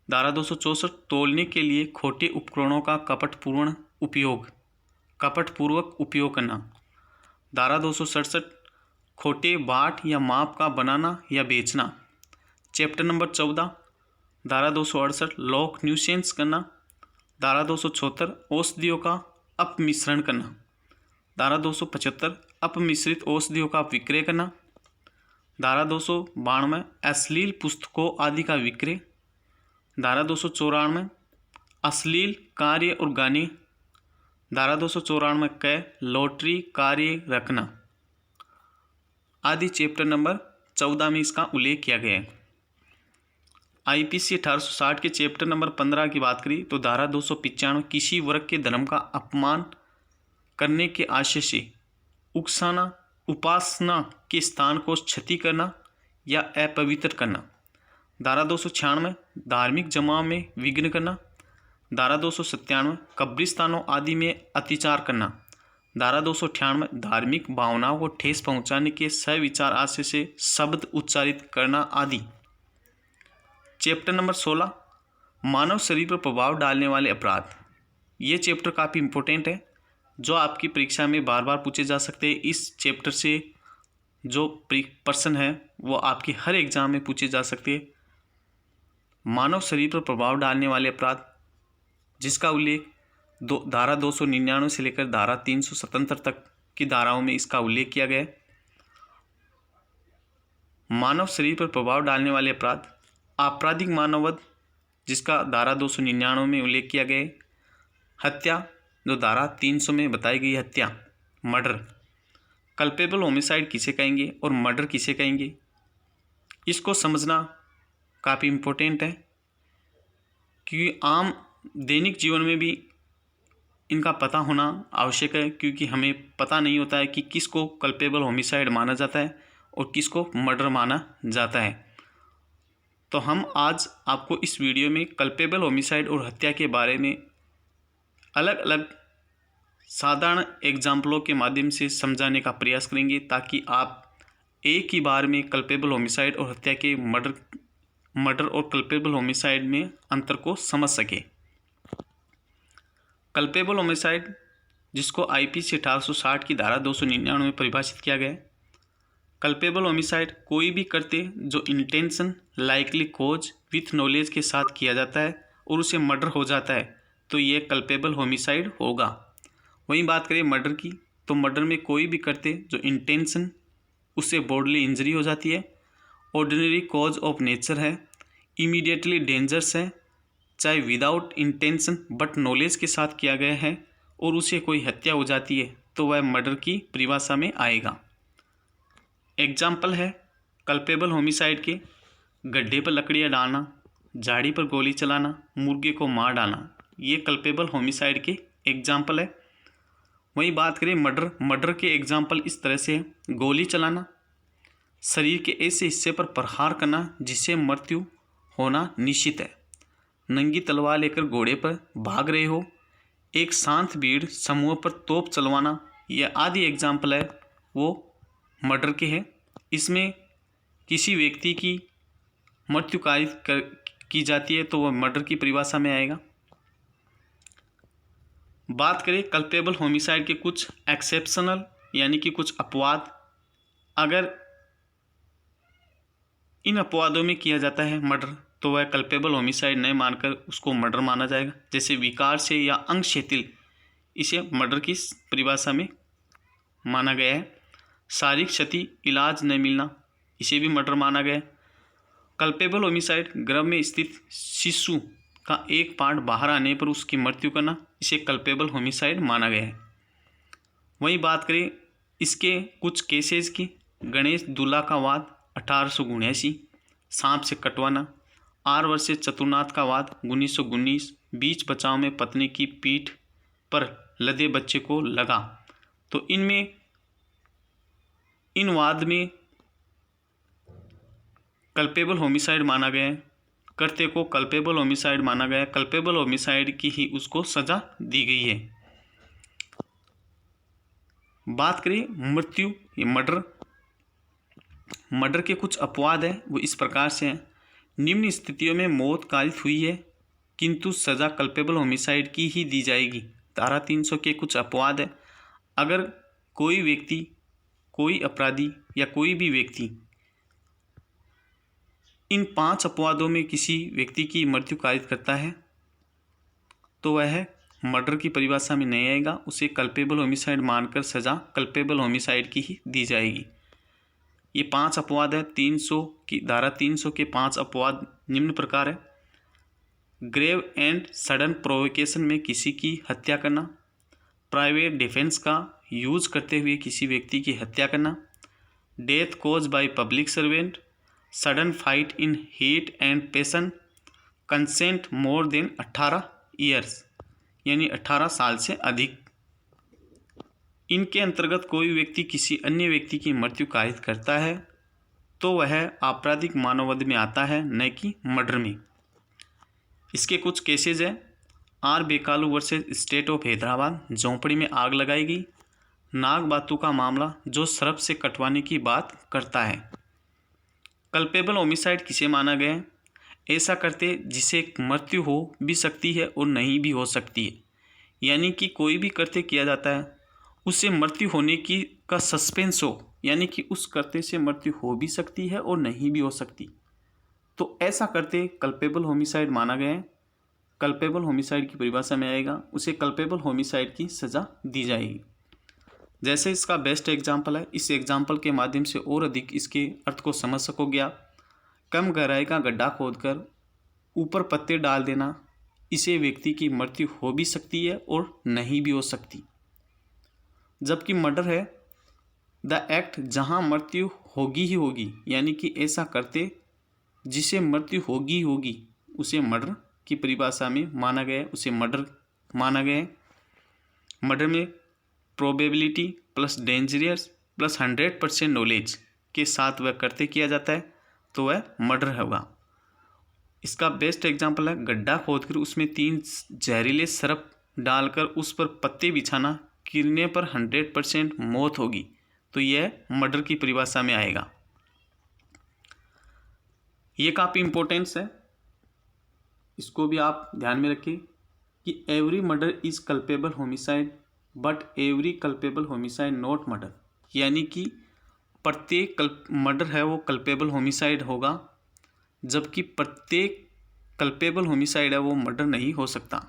Speaker 1: धारा 264 तोलने के लिए खोटे उपकरणों का कपटपूर्वक उपयोग करना, धारा 267 खोटे बाट या माप का बनाना या बेचना। चैप्टर नंबर 14 धारा 268 लोक न्यूसेंस करना, धारा 276 औषधियों का अपमिश्रण करना, धारा 275 अपमिश्रित औषधियों का विक्रय करना, धारा 292 अश्लील पुस्तकों आदि का विक्रय, धारा 294 अश्लील कार्य और गाने, धारा 294 क लॉटरी कार्य रखना आदि चैप्टर नंबर 14 में इसका उल्लेख किया गया है। आईपीसी 1860 के चैप्टर नंबर 15 की बात करी तो धारा 295 किसी वर्ग के धर्म का अपमान करने के आशय से उकसाना, उपासना के स्थान को क्षति करना या अपवित्र करना, धारा 296 धार्मिक जमाव में विघ्न करना, धारा 297 कब्रिस्तानों आदि में अत्याचार करना, धारा 298 धार्मिक भावनाओं को ठेस पहुंचाने के सविचार आशय से शब्द उच्चारित करना आदि। चैप्टर नंबर 16 मानव शरीर पर प्रभाव डालने वाले अपराध, ये चैप्टर काफ़ी इंपॉर्टेंट है जो आपकी परीक्षा में बार बार पूछे जा सकते हैं। इस चैप्टर से जो प्रश्न है वो आपके हर एग्जाम में पूछे जा सकते हैं। मानव शरीर पर प्रभाव डालने वाले अपराध जिसका उल्लेख धारा 299 से लेकर धारा 377 तक की धाराओं में इसका उल्लेख किया गया है। मानव शरीर पर प्रभाव डालने वाले अपराध, आपराधिक मानववध जिसका धारा 299 में उल्लेख किया गया है, हत्या जो धारा 300 में बताई गई हत्या, मर्डर, कल्पेबल होमिसाइड किसे कहेंगे और मर्डर किसे कहेंगे, इसको समझना काफ़ी इम्पोर्टेंट है क्योंकि आम दैनिक जीवन में भी इनका पता होना आवश्यक है, क्योंकि हमें पता नहीं होता है कि किसको कल्पेबल होमिसाइड माना जाता है और किसको मर्डर माना जाता है। तो हम आज आपको इस वीडियो में कल्पेबल होमिसाइड और हत्या के बारे में अलग अलग साधारण एग्जाम्पलों के माध्यम से समझाने का प्रयास करेंगे ताकि आप एक ही बार में कल्पेबल होमिसाइड और हत्या के मर्डर और कल्पेबल होमिसाइड में अंतर को समझ सके। कल्पेबल होमिसाइड जिसको आईपीसी 1860 की धारा 299 में परिभाषित किया गया है। कल्पेबल होमिसाइड कोई भी करते जो intention, likely cause, with knowledge के साथ किया जाता है और उसे मर्डर हो जाता है तो ये कल्पेबल होमिसाइड होगा। वहीं बात करें मर्डर की तो मर्डर में कोई भी करते जो इंटेंशन उससे बॉडली इंजरी हो जाती है, ऑर्डिनरी कॉज ऑफ नेचर है, इमीडिएटली डेंजरस है, चाहे विदाउट इंटेंशन बट नॉलेज के साथ किया गया है और उसे कोई हत्या हो जाती है तो वह मर्डर की परिभाषा में आएगा। एग्जाम्पल है कल्पेबल होमिसाइड के गड्ढे पर लकड़ियाँ डालना, झाड़ी पर गोली चलाना, मुर्गे को मार डालना, ये कल्पेबल होमिसाइड के एग्जाम्पल है। वहीं बात करें मर्डर के एग्जाम्पल इस तरह से है, गोली चलाना, शरीर के ऐसे हिस्से पर प्रहार करना जिससे मृत्यु होना निश्चित है, नंगी तलवार लेकर घोड़े पर भाग रहे हो, एक शांत भीड़ समूह पर तोप चलवाना, यह आदि एग्जाम्पल है वो मर्डर के हैं। इसमें किसी व्यक्ति की मृत्यु कारित की जाती है तो वह मर्डर की परिभाषा में आएगा। बात करें कल्पेबल होमिसाइड के कुछ एक्सेप्शनल यानी कि कुछ अपवाद, अगर इन अपवादों में किया जाता है मर्डर तो वह कल्पेबल होमिसाइड नहीं मानकर उसको मर्डर माना जाएगा। जैसे विकार से या अंग शिथिल, इसे मर्डर की परिभाषा में माना गया है। शारीरिक क्षति, इलाज न मिलना, इसे भी मर्डर माना गया है। कल्पेबल होमिसाइड गर्भ में स्थित शिशु का एक पार्ट बाहर आने पर उसकी मृत्यु करना, इसे कल्पेबल होमिसाइड माना गया है। वहीं बात करें इसके कुछ केसेस की, गणेश दुल्ला का वाद 1879, सांप से कटवाना, आर वर्सेस चतुर्नाथ का वाद 1919, बीच बचाव में पत्नी की पीठ पर लदे बच्चे को लगा, तो इनमें इन वाद में कल्पेबल होमिसाइड माना गया है, करते को कल्पेबल होमिसाइड माना गया है, कल्पेबल होमिसाइड की ही उसको सजा दी गई है। बात करें मृत्यु या मर्डर के कुछ अपवाद है वो इस प्रकार से हैं। निम्न स्थितियों में मौत कारित हुई है किंतु सजा कल्पेबल होमिसाइड की ही दी जाएगी। धारा 300 के कुछ अपवाद है, अगर कोई व्यक्ति, कोई अपराधी या कोई भी व्यक्ति इन 5 अपवादों में किसी व्यक्ति की मृत्यु कारित करता है तो वह मर्डर की परिभाषा में नहीं आएगा, उसे कल्पेबल होमिसाइड मानकर सजा कल्पेबल होमिसाइड की ही दी जाएगी। ये 5 अपवाद है 300 की धारा 300 के 5 अपवाद निम्न प्रकार है। ग्रेव एंड सडन प्रोवोकेशन में किसी की हत्या करना, प्राइवेट डिफेंस का यूज करते हुए किसी व्यक्ति की हत्या करना, death cause by public servant, sudden fight in heat and passion, consent more than 18 years यानी 18 साल से अधिक। इनके अंतर्गत कोई व्यक्ति किसी अन्य व्यक्ति की मृत्यु कारित करता है तो वह आपराधिक मानववध में आता है, न कि मर्डर में। इसके कुछ केसेज हैं। R Bekalu versus state of Hyderabad, झोंपड़ी में आग लगाई गई, नागबातू का मामला जो सर्प से कटवाने की बात करता है। कल्पेबल होमिसाइड किसे माना गया है? ऐसा करते जिसे मृत्यु हो भी सकती है और नहीं भी हो सकती है, यानी कि कोई भी करते किया जाता है उससे मृत्यु होने की का सस्पेंस हो, यानी कि उस करते से मृत्यु हो भी सकती है और नहीं भी हो सकती, तो ऐसा करते कल्पेबल होमिसाइड माना गया है। कल्पेबल होमिसाइड की परिभाषा में आएगा, उसे कल्पेबल होमिसाइड की सज़ा दी जाएगी। जैसे इसका बेस्ट एग्जाम्पल है, इस एग्जाम्पल के माध्यम से और अधिक इसके अर्थ को समझ सकोगे आप। कम गहराई का गड्ढा खोदकर ऊपर पत्ते डाल देना, इसे व्यक्ति की मृत्यु हो भी सकती है और नहीं भी हो सकती। जबकि मर्डर है द एक्ट जहां मृत्यु होगी ही होगी, यानी कि ऐसा करते जिसे मृत्यु होगी ही होगी, उसे मर्डर की परिभाषा में माना गया है, उसे मर्डर माना गया है। मर्डर में probability plus dangerous plus 100% knowledge के साथ वह करते किया जाता है तो वह मर्डर होगा। इसका बेस्ट एग्जांपल है गड्ढा खोदकर उसमें 3 जहरीले सर्प डालकर उस पर पत्ते बिछाना, गिरने पर 100% मौत होगी, तो यह मर्डर की परिभाषा में आएगा। ये काफ़ी इम्पोर्टेंस है, इसको भी आप ध्यान में रखें कि every murder is culpable homicide but every culpable homicide not murder, यानी कि प्रत्येक मर्डर है वो कल्पेबल होमिसाइड होगा, जबकि प्रत्येक कल्पेबल होमिसाइड है वो मर्डर नहीं हो सकता।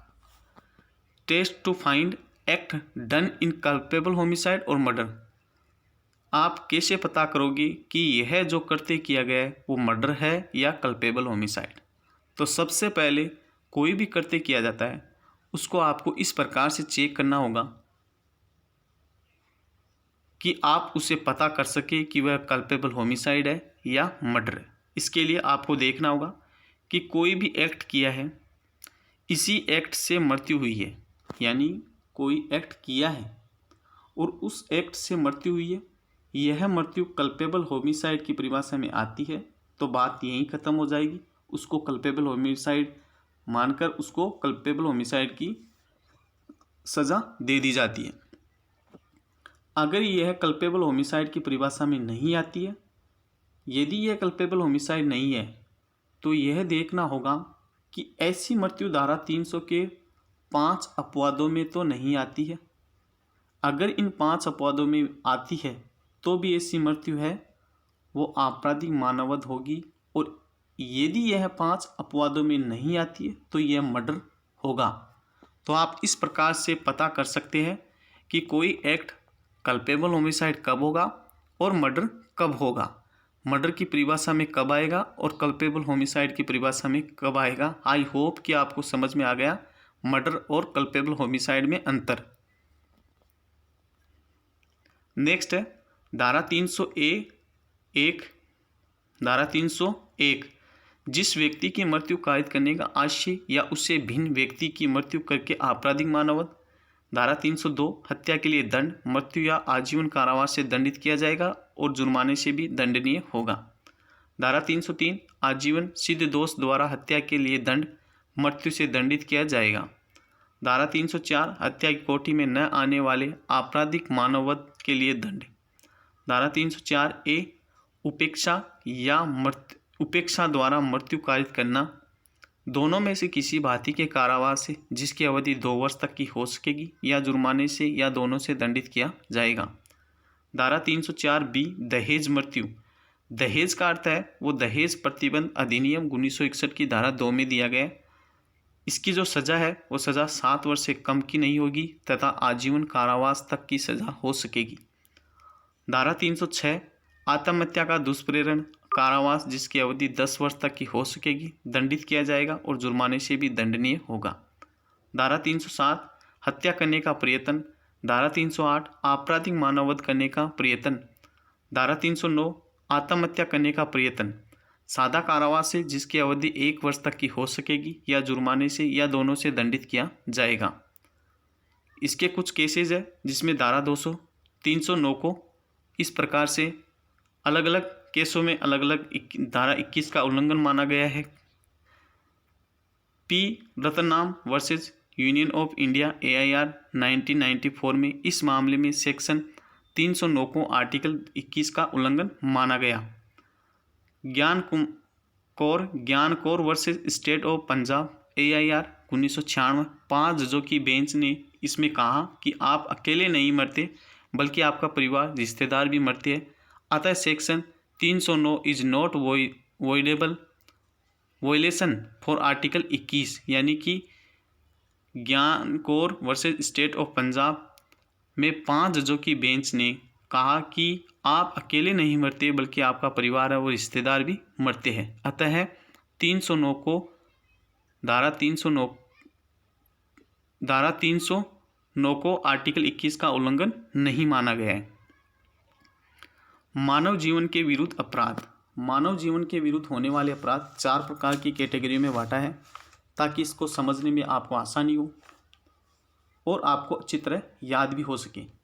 Speaker 1: Test to find act done in culpable homicide और मर्डर। आप कैसे पता करोगे कि यह जो कृत्य किया गया है वो मर्डर है या कल्पेबल होमिसाइड? तो सबसे पहले कोई भी कृत्य किया जाता है उसको आपको इस प्रकार से चेक करना होगा कि आप उसे पता कर सके कि वह कल्पेबल होमिसाइड है या मर्डर है। इसके लिए आपको देखना होगा कि कोई भी एक्ट किया है, इसी एक्ट से मृत्यु हुई है, यानी कोई एक्ट किया है और उस एक्ट से मृत्यु हुई है, यह मृत्यु कल्पेबल होमिसाइड की परिभाषा में आती है, तो बात यहीं ख़त्म हो जाएगी। उसको कल्पेबल होमिसाइड मानकर उसको कल्पेबल होमिसाइड की सज़ा दे दी जाती है। अगर यह कल्पेबल होमिसाइड की परिभाषा में नहीं आती है, यदि यह कल्पेबल होमिसाइड नहीं है, तो यह देखना होगा कि ऐसी मृत्यु धारा 300 के 5 अपवादों में तो नहीं आती है। अगर इन 5 अपवादों में आती है तो भी ऐसी मृत्यु है वो आपराधिक मानववध होगी, और यदि यह 5 अपवादों में नहीं आती है तो यह मर्डर होगा। तो आप इस प्रकार से पता कर सकते हैं कि कोई एक्ट कल्पेबल होमिसाइड कब होगा और मर्डर कब होगा, मर्डर की परिभाषा में कब आएगा और कल्पेबल होमिसाइड की परिभाषा में कब आएगा। आई होप कि आपको समझ में आ गया मर्डर और कल्पेबल होमिसाइड में अंतर। नेक्स्ट है धारा 301। धारा 301 जिस व्यक्ति की मृत्यु कारित करने का आशय या उससे भिन्न व्यक्ति की मृत्यु करके आपराधिक मानववध। धारा 302 हत्या के लिए दंड, मृत्यु या आजीवन कारावास से दंडित किया जाएगा और जुर्माने से भी दंडनीय होगा। धारा 303 आजीवन सिद्ध दोष द्वारा हत्या के लिए दंड, मृत्यु से दंडित किया जाएगा। धारा 304 हत्या की कोठी में न आने वाले आपराधिक मानववध के लिए दंड। धारा 304 ए उपेक्षा या उपेक्षा द्वारा मृत्यु कारित करना, दोनों में से किसी भांति के कारावास से जिसकी अवधि 2 वर्ष तक की हो सकेगी या जुर्माने से या दोनों से दंडित किया जाएगा। धारा 304 बी दहेज मृत्यु। दहेज का अर्थ है वो दहेज प्रतिबंध अधिनियम 1961 की धारा 2 में दिया गया है। इसकी जो सज़ा है वो सज़ा 7 वर्ष से कम की नहीं होगी तथा आजीवन कारावास तक की सज़ा हो सकेगी। धारा 306 आत्महत्या का दुष्प्रेरण, कारावास जिसकी अवधि 10 वर्ष तक की हो सकेगी, दंडित किया जाएगा और जुर्माने से भी दंडनीय होगा। धारा 307 हत्या करने का प्रयत्न। धारा 308 आपराधिक मानववध करने का प्रयत्न। धारा 309 आत्महत्या करने का प्रयत्न, सादा कारावास से जिसकी अवधि 1 वर्ष तक की हो सकेगी या जुर्माने से या दोनों से दंडित किया जाएगा। इसके कुछ केसेज है जिसमें धारा 200 309 को इस प्रकार से अलग अलग केसों में अलग अलग धारा 21 का उल्लंघन माना गया है। P रतनाम versus union of India AIR 1994 में इस मामले में सेक्शन 309 को आर्टिकल 21 का उल्लंघन माना गया। ज्ञान Kaur versus state of Punjab AIR 1996 5 जजों की बेंच ने इसमें कहा कि आप अकेले नहीं मरते बल्कि आपका परिवार रिश्तेदार भी मरते हैं, अतः section 309 is not voidable violation for article 21। यानी कि ज्ञान Kaur versus state of Punjab में 5 जजों की बेंच ने कहा कि आप अकेले नहीं मरते बल्कि आपका परिवार है और रिश्तेदार भी मरते हैं, अतः 309 को धारा 309 को आर्टिकल 21 का उल्लंघन नहीं माना गया है। मानव जीवन के विरुद्ध अपराध। मानव जीवन के विरुद्ध होने वाले अपराध 4 प्रकार की कैटेगरी में बांटा है ताकि इसको समझने में आपको आसानी हो और आपको अच्छी तरह याद भी हो सके।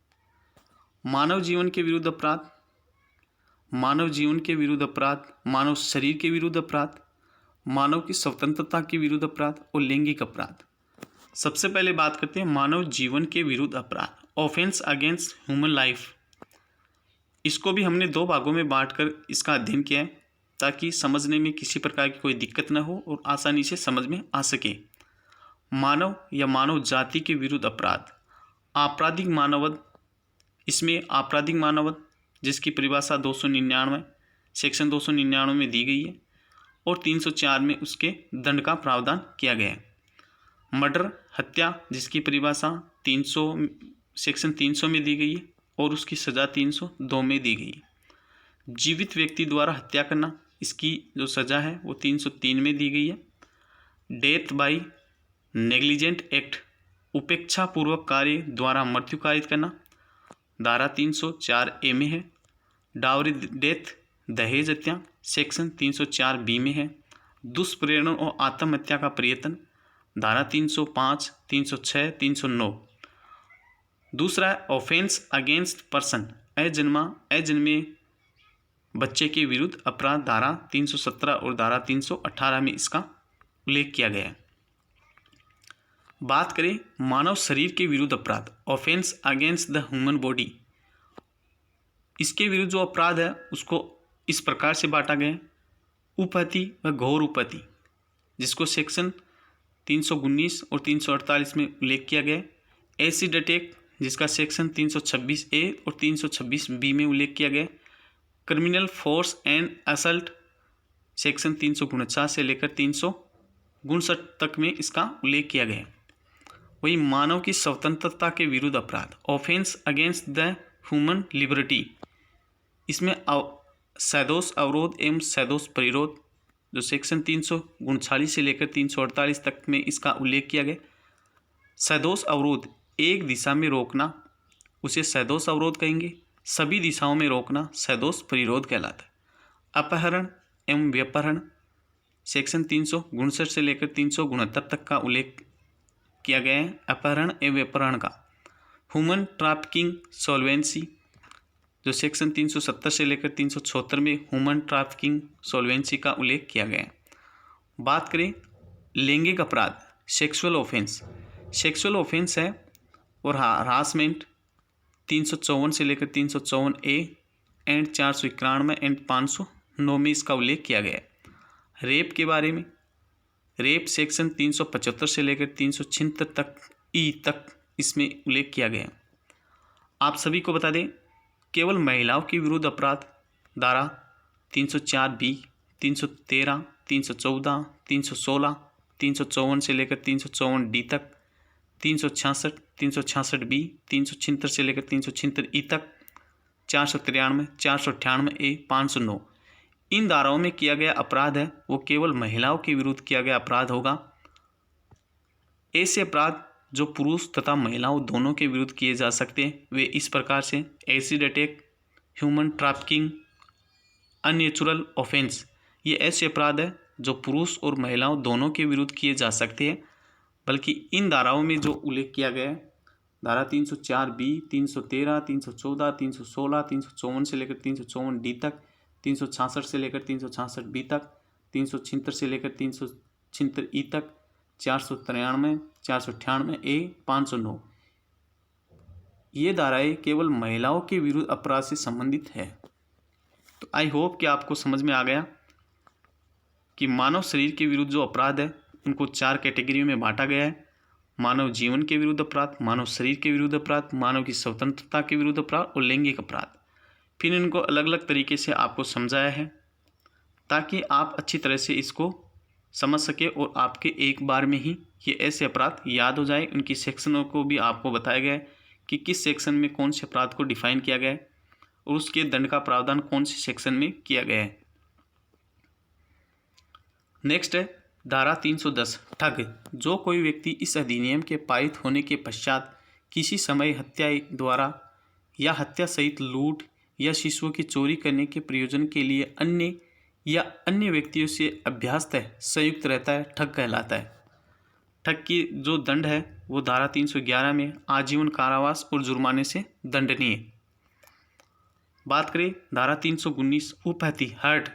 Speaker 1: मानव जीवन के विरुद्ध अपराध, मानव जीवन के विरुद्ध अपराध, मानव शरीर के विरुद्ध अपराध, मानव की स्वतंत्रता के विरुद्ध अपराध और लैंगिक अपराध। सबसे पहले बात करते हैं मानव जीवन के विरुद्ध अपराध, ऑफेंस अगेंस्ट ह्यूमन लाइफ। इसको भी हमने 2 भागों में बांटकर इसका अध्ययन किया है ताकि समझने में किसी प्रकार की कोई दिक्कत न हो और आसानी से समझ में आ सके। मानव या मानव जाति के विरुद्ध अपराध, आपराधिक मानववध। इसमें आपराधिक मानववध जिसकी परिभाषा 299 सेक्शन 299 में दी गई है और 304 में उसके दंड का प्रावधान किया गया है। मर्डर हत्या जिसकी परिभाषा सेक्शन 300 में दी गई है और उसकी सज़ा 302 में दी गई है। जीवित व्यक्ति द्वारा हत्या करना, इसकी जो सज़ा है वो 303 में दी गई है। डेथ बाय नेग्लिजेंट एक्ट, उपेक्षापूर्वक कार्य द्वारा मृत्यु कारित करना, धारा 304A में है। डावरी डेथ, दहेज हत्या, सेक्शन 304B में है। दुष्प्रेरण और आत्महत्या का प्रयत्न, धारा 305, 306, 309। दूसरा है ऑफेंस अगेंस्ट पर्सन, अजन्मे बच्चे के विरुद्ध अपराध, धारा 317 और धारा 318 में इसका उल्लेख किया गया है। बात करें मानव शरीर के विरुद्ध अपराध, offence against the human body, इसके विरुद्ध जो अपराध है उसको इस प्रकार से बांटा गया है। उपहति व घोर उपहति, जिसको सेक्शन 319 और 348 में उल्लेख किया गया है। एसिड अटैक, जिसका सेक्शन 326A और 326B में उल्लेख किया गया है। Criminal force and assault, section 349 से लेकर 359 तक में इसका उल्लेख किया गया है। वही मानव की स्वतंत्रता के विरुद्ध अपराध, offence against the human liberty, इसमें सैदोष अवरोध एवं सैदोष परिरोध, जो सेक्शन 339 से लेकर 348 तक में इसका उल्लेख किया गया। सैदोष अवरोध, एक दिशा में रोकना उसे सैदोष अवरोध कहेंगे, सभी दिशाओं में रोकना सैदोष परिरोध कहलाता है। अपहरण एवं व्यपहरण, सेक्शन 359 से लेकर 369 तक का उल्लेख किया गया है अपहरण एवं व्यपहरण का। ह्यूमन ट्रैफिकिंग सॉल्वेंसी, जो सेक्शन 370 से लेकर 376 में ह्यूमन ट्रैफिकिंग सॉल्वेंसी का उल्लेख किया गया है। बात करें लैंगिक अपराध, सेक्सुअल ऑफेंस है और हरासमेंट 354 से लेकर 354A एंड 491 एंड 509 में इसका उल्लेख किया गया है। रेप के बारे में, रेप सेक्शन 375 से लेकर 376 तक तक इसमें उल्लेख किया गया है। आप सभी को बता दें केवल महिलाओं के विरुद्ध अपराध, धारा 304B, 313, 314, 316, 354 से लेकर 354D तक, 366, 366B, 376 से लेकर 376E तक, 493, 498A, 509, इन धाराओं में किया गया अपराध है वो केवल महिलाओं के विरुद्ध किया गया अपराध होगा। ऐसे अपराध जो पुरुष तथा महिलाओं दोनों के विरुद्ध किए जा सकते हैं वे इस प्रकार से acid attack, human trafficking, unnatural offence, ये ऐसे अपराध है जो पुरुष और महिलाओं दोनों के विरुद्ध किए जा सकते हैं। बल्कि इन धाराओं में जो उल्लेख किया गया है, धारा 304B, 313, 314, 316, 354 से लेकर 354D तक, 366 से लेकर 366B तक, 376 से लेकर 376E तक, 493, 498A, 509, ये धाराएं केवल महिलाओं के विरुद्ध अपराध से संबंधित है। तो आई होप कि आपको समझ में आ गया कि मानव शरीर के विरुद्ध जो अपराध है उनको 4 कैटेगरी में बांटा गया है। मानव जीवन के विरुद्ध अपराध, मानव शरीर के विरुद्ध अपराध, मानव की स्वतंत्रता के विरुद्ध अपराध और लैंगिक अपराध। फिर इनको अलग अलग तरीके से आपको समझाया है ताकि आप अच्छी तरह से इसको समझ सके और आपके एक बार में ही ये ऐसे अपराध याद हो जाए। उनकी सेक्शनों को भी आपको बताया गया है कि किस सेक्शन में कौन से अपराध को डिफाइन किया गया है और उसके दंड का प्रावधान कौन से सेक्शन में किया गया है। नेक्स्ट है धारा 310 ठग। जो कोई व्यक्ति इस अधिनियम के पारित होने के पश्चात किसी समय हत्या द्वारा या हत्या सहित लूट या शिशुओं की चोरी करने के प्रयोजन के लिए अन्य या अन्य व्यक्तियों से अभ्यासतः संयुक्त रहता है, ठग कहलाता है। ठग की जो दंड है वो धारा 311 में आजीवन कारावास और जुर्माने से दंडनीय। बात करें धारा 319 उपहति हर्ट।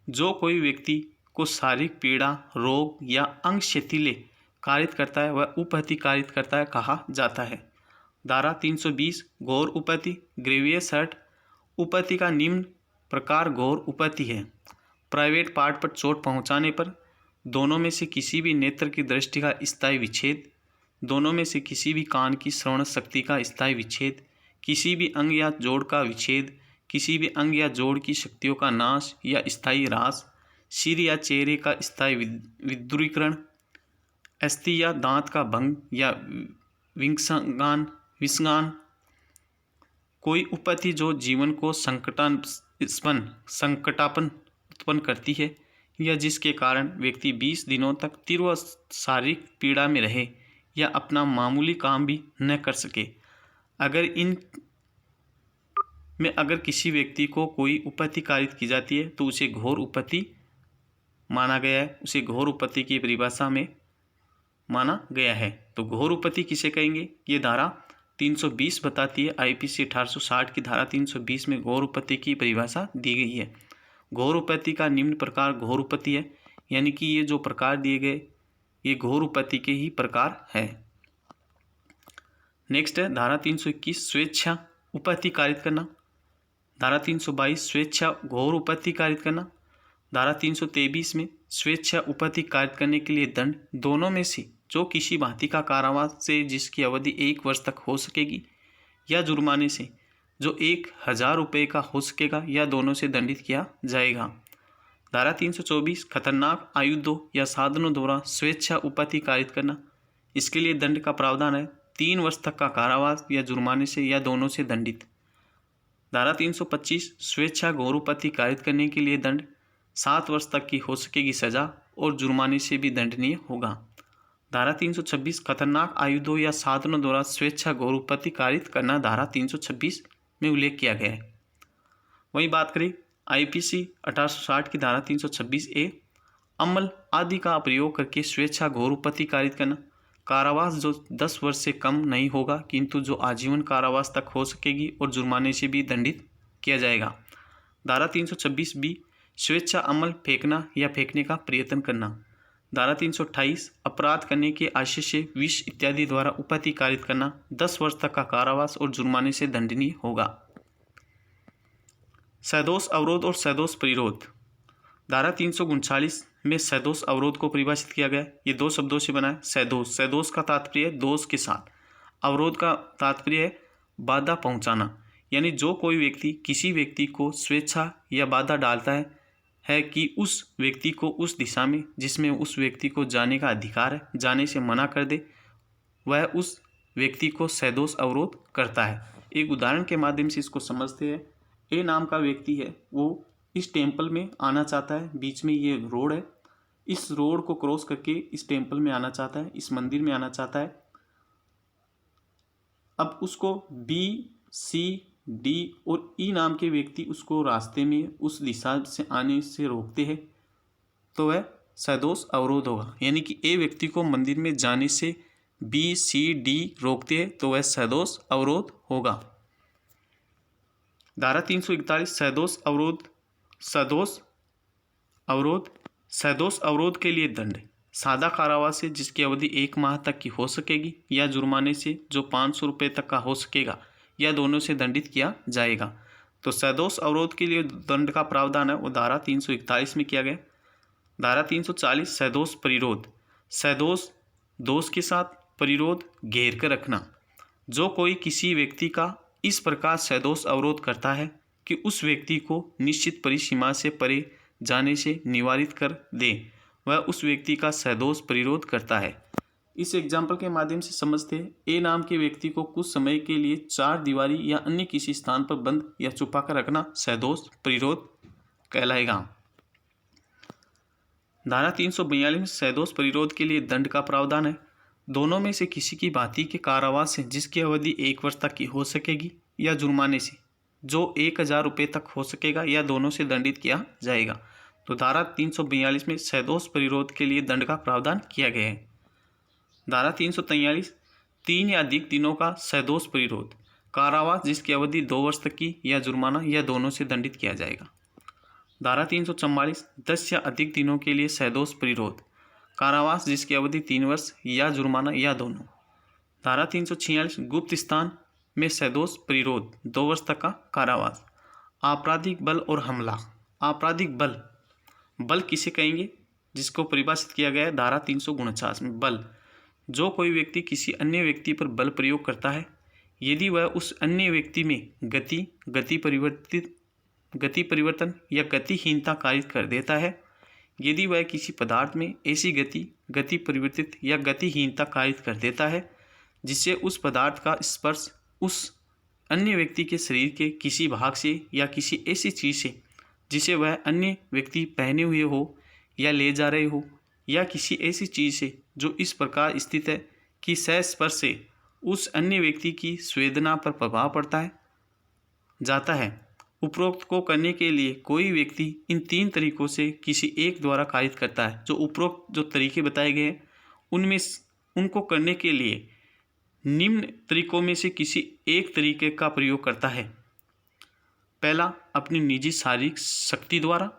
Speaker 1: जो कोई व्यक्ति को शारीरिक पीड़ा, रोग या अंग शिथिल कारित करता है वह उपहति कारित करता है कहा जाता है। धारा 320 घोर उपहति ग्रेवियस हर्ट। उपहति का निम्न प्रकार घोर उपहति है। प्राइवेट पार्ट पर चोट पहुंचाने पर, दोनों में से किसी भी नेत्र की दृष्टि का स्थायी विच्छेद, दोनों में से किसी भी कान की श्रवण शक्ति का स्थायी विच्छेद, किसी भी अंग या जोड़ का विच्छेद, किसी भी अंग या जोड़ की शक्तियों का नाश या स्थायी ह्रास, सिर या चेहरे का स्थायी विद्रुरीकरण, अस्थि या दांत का भंग या विसंगान विसंगान कोई उपपत्ति जो जीवन को संकटापन उत्पन्न करती है या जिसके कारण व्यक्ति 20 दिनों तक तीव्र शारीरिक पीड़ा में रहे या अपना मामूली काम भी न कर सके। अगर किसी व्यक्ति को कोई उपपत्ति कारित की जाती है तो उसे घोर उपपत्ति माना गया है, उसे घोर उपपत्ति की परिभाषा में माना गया है। तो घोर उपपत्ति किसे कहेंगे? ये धारा 320 बताती है। आईपीसी 1860 की धारा 320 में घोर उपपत्ति की परिभाषा दी गई है। घोर उपपत्ति का निम्न प्रकार घोर उपपत्ति है, यानी कि ये जो प्रकार दिए गए ये घोर उपपत्ति के ही प्रकार है। नेक्स्ट है धारा 321 स्वेच्छा उपपत्ति कारित करना। धारा 322 स्वेच्छा घोर उपपत्ति कारित करना। धारा 323 में स्वेच्छा उपपत्ति कारित करने के लिए दंड दोनों में से जो किसी भांति का कारावास से जिसकी अवधि 1 वर्ष तक हो सकेगी या जुर्माने से जो 1000 रुपये का हो सकेगा या दोनों से दंडित किया जाएगा। धारा 324 खतरनाक आयुधों या साधनों द्वारा स्वेच्छा उपपत्ति कारित करना। इसके लिए दंड का प्रावधान है 3 वर्ष तक का कारावास या जुर्माने से या दोनों से दंडित। धारा 325 स्वेच्छा घोर उपपत्ति कारित करने के लिए दंड 7 वर्ष तक की हो सकेगी सजा और जुर्माने से भी दंडनीय होगा। धारा 326 खतरनाक आयुधों या साधनों द्वारा स्वेच्छा घोर उपपत्ति कारित करना धारा 326 में उल्लेख किया गया है। वहीं बात करें आईपीसी 1860 की धारा 326 ए अमल आदि का प्रयोग करके स्वेच्छा घोर उपपत्ति कारित करना। कारावास जो 10 वर्ष से कम नहीं होगा किंतु जो आजीवन कारावास तक हो सकेगी और जुर्माने से भी दंडित किया जाएगा। धारा 326 बी स्वेच्छा अमल फेंकना या फेंकने का प्रयत्न करना। धारा 328 अपराध करने के आशय से विष इत्यादि द्वारा उपपत्ति कारित करना 10 वर्ष तक का कारावास और जुर्माने से दंडनीय होगा। सदोष अवरोध और सदोष प्रतिरोध। धारा 339 में सदोष अवरोध को परिभाषित किया गया। ये 2 शब्दों से बना है। सदोष, सदोष का तात्पर्य है दोष के साथ, अवरोध का तात्पर्य है बाधा पहुंचाना। यानी जो कोई व्यक्ति किसी व्यक्ति को स्वेच्छा या बाधा डालता है कि उस व्यक्ति को उस दिशा में जिसमें उस व्यक्ति को जाने का अधिकार है जाने से मना कर दे, वह उस व्यक्ति को सदोष अवरोध करता है। एक उदाहरण के माध्यम से इसको समझते हैं। ए नाम का व्यक्ति है, वो इस टेम्पल में आना चाहता है। बीच में ये रोड है, इस रोड को क्रॉस करके इस टेम्पल में आना चाहता है, इस मंदिर में आना चाहता है। अब उसको बी, सी, डी और ई नाम के व्यक्ति उसको रास्ते में उस दिशा से आने से रोकते हैं, तो वह सदोष अवरोध होगा। यानी कि ए व्यक्ति को मंदिर में जाने से बी, सी, डी रोकते हैं तो वह सदोष अवरोध होगा। धारा 341 सदोष अवरोध। सदोष अवरोध के लिए दंड सादा कारावास से जिसकी अवधि 1 माह तक की हो सकेगी या जुर्माने से जो 500 रुपये तक का हो सकेगा या दोनों से दंडित किया जाएगा। तो सदोष अवरोध के लिए दंड का प्रावधान है वो धारा 341 में किया गया। धारा 340 सदोष प्रतिरोध। सदोष दोष के साथ, प्रतिरोध घेर कर रखना। जो कोई किसी व्यक्ति का इस प्रकार सदोष अवरोध करता है कि उस व्यक्ति को निश्चित परिसीमा से परे जाने से निवारित कर दे, वह उस व्यक्ति का सदोष प्रतिरोध करता है। इस एग्जाम्पल के माध्यम से समझते हैं। ए नाम के व्यक्ति को कुछ समय के लिए 4 दीवारी या अन्य किसी स्थान पर बंद या छुपा कर रखना सदोष प्रतिरोध कहलाएगा। धारा 342 में सदोष प्रतिरोध के लिए दंड का प्रावधान है। दोनों में से किसी की भांति के कारावास से जिसकी अवधि 1 वर्ष तक की हो सकेगी या जुर्माने से जो 1000 रुपये तक हो सकेगा या दोनों से दंडित किया जाएगा। तो धारा 342 में सदोष प्रतिरोध के लिए दंड का प्रावधान किया गया है। धारा 343 3 या अधिक दिनों का सदोष प्रतिरोध। कारावास जिसकी अवधि 2 वर्ष तक की या जुर्माना या दोनों से दंडित किया जाएगा। धारा 344 10 या अधिक दिनों के लिए सदोष प्रतिरोध। कारावास जिसकी अवधि 3 वर्ष या जुर्माना या दोनों। धारा 346 गुप्त स्थान में सदोष प्रतिरोध 2 वर्ष तक का कारावास। आपराधिक बल और हमला। आपराधिक बल, बल किसे कहेंगे? जिसको परिभाषित किया गया है धारा 349 में। बल जो कोई व्यक्ति किसी अन्य व्यक्ति पर बल प्रयोग करता है यदि वह उस अन्य व्यक्ति में गति परिवर्तन या गतिहीनता कारित कर देता है। यदि वह किसी पदार्थ में ऐसी गति परिवर्तित या गतिहीनता कारित कर देता है जिससे उस पदार्थ का स्पर्श उस अन्य व्यक्ति के शरीर के किसी भाग से या किसी ऐसी चीज़ से जिसे वह अन्य व्यक्ति पहने हुए हो या ले जा रहे हो, या किसी ऐसी चीज़ से जो इस प्रकार स्थित है कि सहस्पर्श से उस अन्य व्यक्ति की संवेदना पर प्रभाव पड़ता है जाता है। उपरोक्त को करने के लिए कोई व्यक्ति इन 3 तरीकों से किसी एक द्वारा कार्य करता है। जो उपरोक्त जो तरीके बताए गए हैं उनमें उनको करने के लिए निम्न तरीकों में से किसी एक तरीके का प्रयोग करता है। पहला, अपनी निजी शारीरिक शक्ति द्वारा।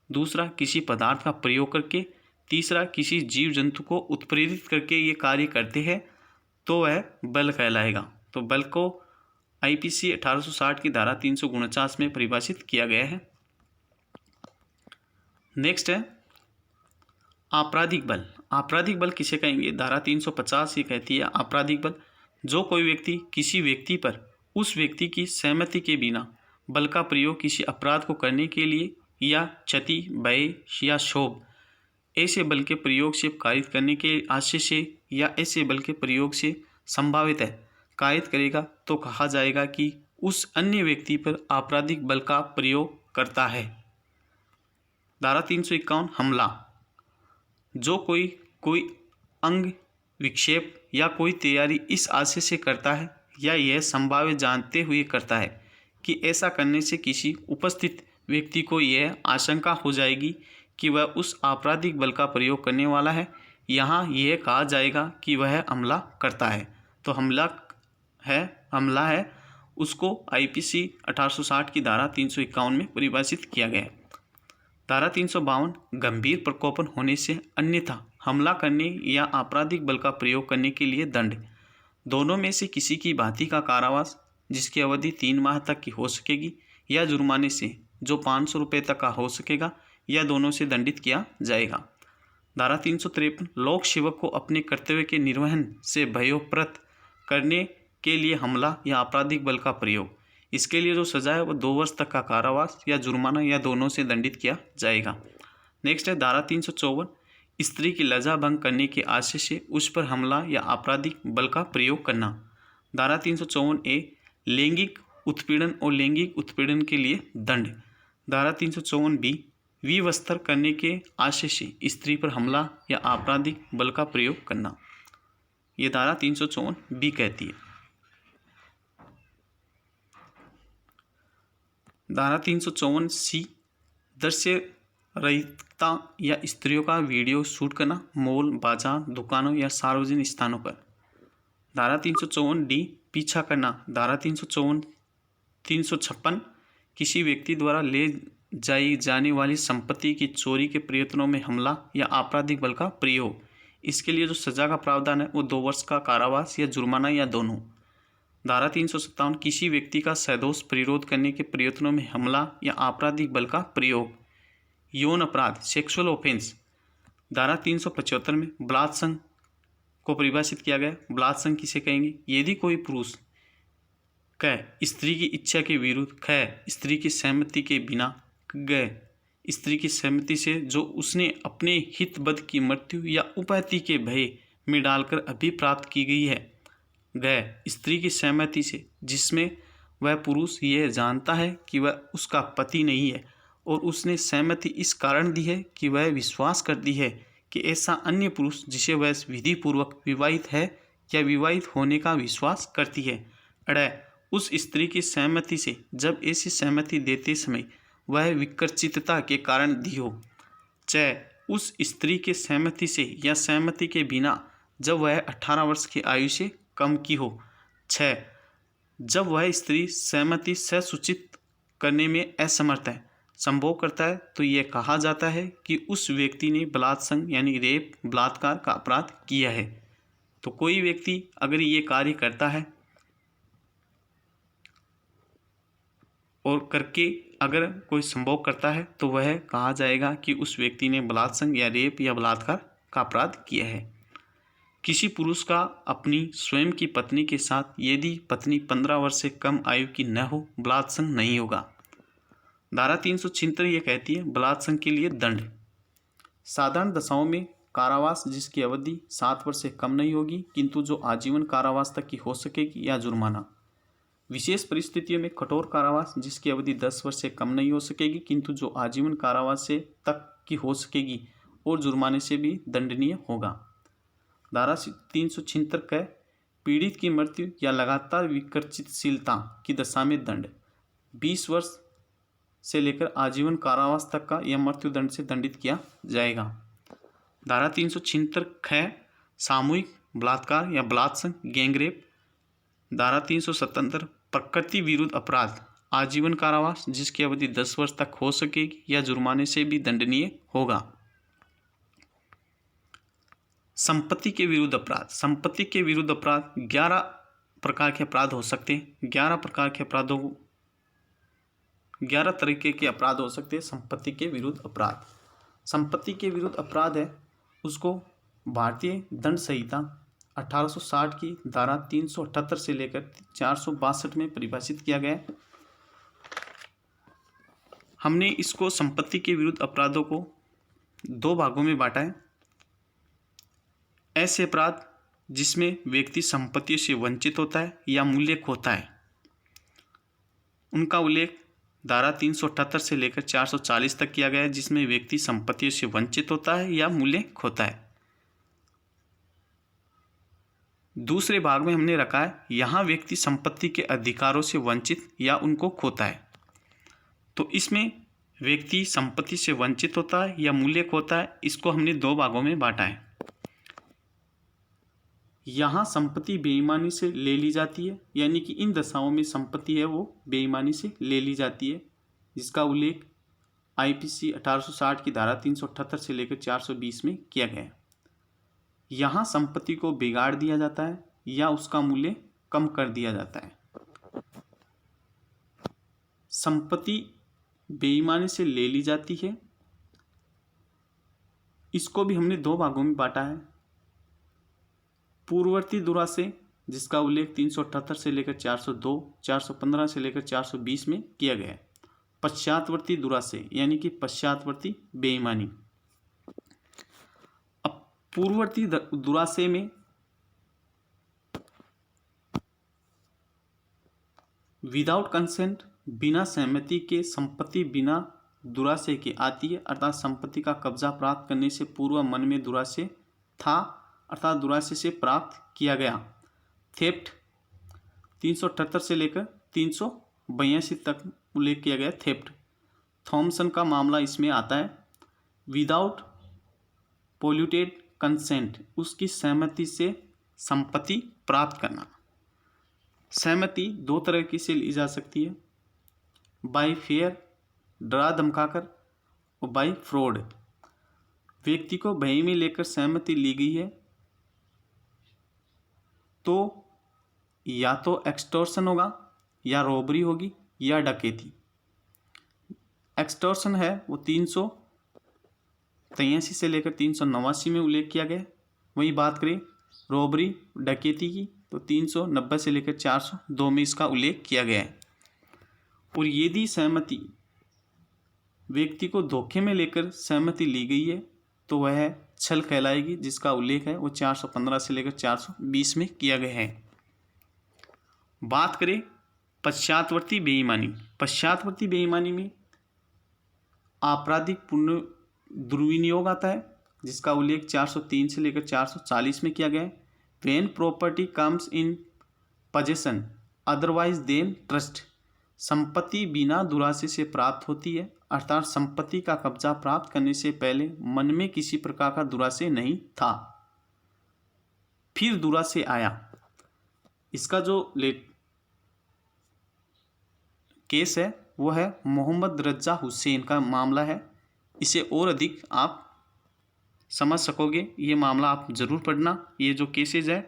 Speaker 1: दूसरा, किसी पदार्थ का प्रयोग करके। तीसरा, किसी जीव जंतु को उत्प्रेरित करके ये कार्य करते हैं तो वह बल कहलाएगा। तो बल को आईपीसी 1860 की धारा 349 में परिभाषित किया गया है। नेक्स्ट है आपराधिक बल। आपराधिक बल किसे कहेंगे? धारा 350 ये कहती है आपराधिक बल जो कोई व्यक्ति किसी व्यक्ति पर उस व्यक्ति की सहमति के बिना बल का प्रयोग किसी अपराध को करने के लिए या क्षति, भय या क्षोभ ऐसे बल के प्रयोग से कारित करने के आशय से या ऐसे बल के प्रयोग से संभावित है कारित करेगा तो कहा जाएगा कि उस अन्य व्यक्ति पर आपराधिक बल का प्रयोग करता है। धारा 351 हमला। जो कोई अंग विक्षेप या कोई तैयारी इस आशय से करता है या यह संभावित जानते हुए करता है कि ऐसा करने से किसी उपस्थित व्यक्ति को यह आशंका हो जाएगी कि वह उस आपराधिक बल का प्रयोग करने वाला है, यहाँ यह कहा जाएगा कि वह हमला करता है। तो हमला है उसको आईपीसी 1860 की धारा 351 में परिभाषित किया गया है। धारा 352 गंभीर प्रकोपन होने से अन्यथा हमला करने या आपराधिक बल का प्रयोग करने के लिए दंड। दोनों में से किसी की भांति का कारावास जिसकी अवधि 3 माह तक की हो सकेगी या जुर्माने से जो 500 रुपये तक का हो सकेगा या दोनों से दंडित किया जाएगा। धारा 353 लोक सेवक को अपने कर्तव्य के निर्वहन से भयोप्रत करने के लिए हमला या आपराधिक बल का प्रयोग। इसके लिए जो सजा है वो 2 वर्ष तक का कारावास या जुर्माना या दोनों से दंडित किया जाएगा। नेक्स्ट है धारा 354 स्त्री की लज्जा भंग करने के आशय से उस पर हमला या आपराधिक बल का प्रयोग करना। धारा 354 लैंगिक उत्पीड़न और लैंगिक उत्पीड़न के लिए दंड। धारा 354 विवस्त्र करने के आशय से स्त्री पर हमला या आपराधिक बल का प्रयोग करना। ये धारा 354 कहती है। धारा 354 दृश्य रहितता या स्त्रियों का वीडियो शूट करना मॉल, बाजार, दुकानों या सार्वजनिक स्थानों पर। धारा 354 पीछा करना। धारा 356 किसी व्यक्ति द्वारा ले जाई जाने वाली संपत्ति की चोरी के प्रयत्नों में हमला या आपराधिक बल का प्रयोग। इसके लिए जो सजा का प्रावधान है वो 2 वर्ष का कारावास या जुर्माना या दोनों। धारा 357 किसी व्यक्ति का सदोष प्रतिरोध करने के प्रयत्नों में हमला या आपराधिक बल का प्रयोग। यौन अपराध सेक्सुअल ऑफेंस। धारा 375 में बलात्संग को परिभाषित किया गया। बलात्संग किसे कहेंगे? यदि कोई पुरुष क स्त्री की इच्छा के विरुद्ध ख स्त्री की सहमति के बिना ग स्त्री की सहमति से जो उसने अपने हितबद्ध की मृत्यु या उपाधि के भय में डालकर अभिप्राप्त की गई है। ग स्त्री की सहमति से जिसमें वह पुरुष यह जानता है कि वह उसका पति नहीं है और उसने सहमति इस कारण दी है कि वह विश्वास करती है कि ऐसा अन्य पुरुष जिसे वह विधि पूर्वक विवाहित है या विवाहित होने का विश्वास करती है। अड़ उस स्त्री की सहमति से जब ऐसी सहमति देते समय वह विकर्चितता के कारण दी हो। च उस स्त्री के सहमति से या सहमति के बिना जब वह 18 वर्ष की आयु से कम की हो। 6 जब वह स्त्री सहमति सूचित करने में असमर्थ है, संभोग करता है, तो यह कहा जाता है कि उस व्यक्ति ने बलात्संग यानी रेप बलात्कार का अपराध किया है। तो कोई व्यक्ति अगर ये कार्य करता है और करके अगर कोई संभोग करता है तो वह कहा जाएगा कि उस व्यक्ति ने बलात्संग या रेप या बलात्कार का अपराध किया है। किसी पुरुष का अपनी स्वयं की पत्नी के साथ यदि पत्नी 15 वर्ष से कम आयु की न हो बलात्संग नहीं होगा। धारा 376 ये कहती है बलात्संग के लिए दंड। साधारण दशाओं में कारावास जिसकी अवधि 7 वर्ष से कम नहीं होगी किंतु जो आजीवन कारावास तक की हो सकेगी, या जुर्माना। विशेष परिस्थितियों में कठोर कारावास जिसकी अवधि 10 वर्ष से कम नहीं हो सकेगी किंतु जो आजीवन कारावास से तक की हो सकेगी और जुर्माने से भी दंडनीय होगा। धारा 376 क, पीड़ित की मृत्यु या लगातार विकर्षितशीलता की दशा में दंड 20 वर्ष से लेकर आजीवन कारावास तक का यह मृत्युदंड से दंडित किया जाएगा। धारा 376 ख, सामूहिक बलात्कार या बलात्संग, गैंगरेप। धारा 377 प्रकृति विरुद्ध अपराध, आजीवन कारावास जिसकी अवधि 10 वर्ष तक हो सकेगी या जुर्माने से भी दंडनीय होगा। संपत्ति के विरुद्ध अपराध, संपत्ति के विरुद्ध अपराध 11 प्रकार के अपराध हो सकते हैं। 11 प्रकार के अपराधों, 11 तरीके के अपराध हो सकते हैं संपत्ति के विरुद्ध अपराध। संपत्ति के विरुद्ध अपराध है उसको भारतीय दंड संहिता 1860 की धारा 378 से लेकर 462 में परिभाषित किया गया है। हमने इसको संपत्ति के विरुद्ध अपराधों को 2 भागों में बांटा है। ऐसे अपराध जिसमें व्यक्ति संपत्ति से वंचित होता है या मूल्य खोता है, उनका उल्लेख धारा 378 से लेकर 440 तक किया गया है, जिसमें व्यक्ति संपत्ति से वंचित होता है या मूल्य खोता है। दूसरे भाग में हमने रखा है यहाँ व्यक्ति संपत्ति के अधिकारों से वंचित या उनको खोता है। तो इसमें व्यक्ति संपत्ति से वंचित होता है या मूल्य खोता है, इसको हमने 2 भागों में बांटा है। यहाँ संपत्ति बेईमानी से ले ली जाती है, यानी कि इन दशाओं में संपत्ति है वो बेईमानी से ले ली जाती है, जिसका उल्लेख आईपीसी 1860 की धारा 378 से लेकर 420 में किया गया है। यहाँ संपत्ति को बिगाड़ दिया जाता है या उसका मूल्य कम कर दिया जाता है। संपत्ति बेईमानी से ले ली जाती है, इसको भी हमने 2 भागों में बांटा है। पूर्ववर्ती दुराशय जिसका उल्लेख 378 से लेकर 402, 415 से लेकर 420 में किया गया है। पश्चातवर्ती दुराशय यानी कि पश्चातवर्ती बेईमानी। अब पूर्ववर्ती दुराशय में विदाउट कंसेंट, बिना सहमति के संपत्ति बिना दुराशय के आती है, अर्थात संपत्ति का कब्जा प्राप्त करने से पूर्व मन में दुराशय था, अर्थात दुराशय से प्राप्त किया गया। थेफ्ट 378 से लेकर 382 तक उल्लेख किया गया थेफ्ट। थॉमसन का मामला इसमें आता है। विदाउट पोल्यूटेड कंसेंट, उसकी सहमति से संपत्ति प्राप्त करना। सहमति 2 तरह की से ली जा सकती है, बाय फेयर डरा धमकाकर और बाय फ्रॉड। व्यक्ति को भय में लेकर सहमति ली गई है तो या तो एक्सटॉर्शन होगा या रॉबरी होगी या डकैती। एक्सटॉर्शन है वो 383 से लेकर 389 में उल्लेख किया गया। वही बात करें रॉबरी डकैती की तो 390 से लेकर 402 में इसका उल्लेख किया गया है। और यदि सहमति व्यक्ति को धोखे में लेकर सहमति ली गई है तो वह छल कहलाएगी, जिसका उल्लेख है वो 415 से लेकर 420 में किया गया है। बात करें पश्चातवर्ती बेईमानी। पश्चातवर्ती बेईमानी में आपराधिक पुण्य दुर्विनियोग आता है, जिसका उल्लेख 403 से लेकर 440 में किया गया है। When property comes in possession otherwise then trust, संपत्ति बिना दुराशय से प्राप्त होती है, अर्थात संपत्ति का कब्जा प्राप्त करने से पहले मन में किसी प्रकार का दुराशय नहीं था, फिर दुराशय आया। इसका जो केस है वो है मोहम्मद रजा हुसैन का मामला है। इसे और अधिक आप समझ सकोगे, ये मामला आप ज़रूर पढ़ना। ये जो केसेज है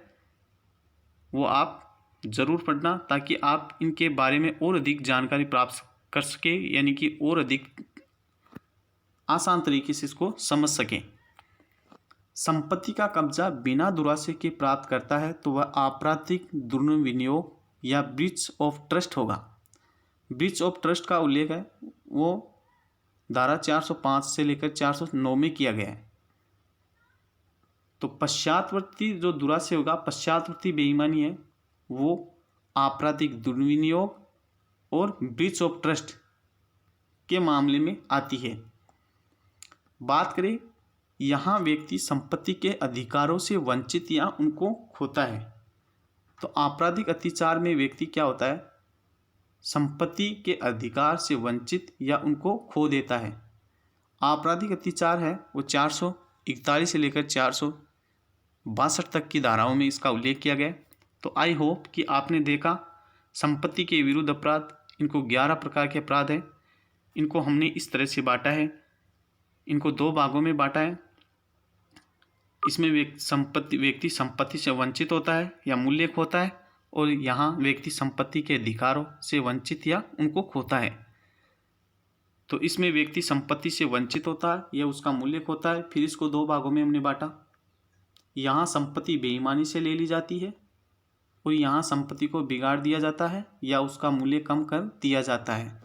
Speaker 1: वो आप ज़रूर पढ़ना ताकि आप इनके बारे में और अधिक जानकारी प्राप्त कर सके, यानी कि और अधिक आसान तरीके से इसको समझ सकें। संपत्ति का कब्जा बिना दुराशय के प्राप्त करता है तो वह आपराधिक दुर्विनियोग या ब्रीच ऑफ ट्रस्ट होगा। ब्रीच ऑफ ट्रस्ट का उल्लेख है वो धारा 405 से लेकर 409 में किया गया है। तो पश्चातवर्ती जो दुराशय होगा, पश्चातवर्ती बेईमानी है, वो आपराधिक दुर्विनियोग और ब्रीच ऑफ ट्रस्ट के मामले में आती है। बात करें, यहाँ व्यक्ति संपत्ति के अधिकारों से वंचित या उनको खोता है। तो आपराधिक अत्याचार में व्यक्ति क्या होता है, संपत्ति के अधिकार से वंचित या उनको खो देता है। आपराधिक अत्याचार है वो 441 से लेकर 462 तक की धाराओं में इसका उल्लेख किया गया। तो आई होप कि आपने देखा संपत्ति के विरुद्ध अपराध, इनको 11 प्रकार के अपराध हैं। इनको हमने इस तरह से बांटा है, इनको 2 भागों में बांटा है। इसमें व्यक्ति संपत्ति से वंचित होता है या मूल्य खोता है, और यहाँ व्यक्ति संपत्ति के अधिकारों से वंचित या उनको खोता है। तो इसमें व्यक्ति संपत्ति से वंचित होता है या उसका मूल्य खोता है। फिर इसको 2 भागों में हमने बांटा। यहाँ संपत्ति बेईमानी से ले ली जाती है और यहाँ संपत्ति को बिगाड़ दिया जाता है या उसका मूल्य कम कर दिया जाता है।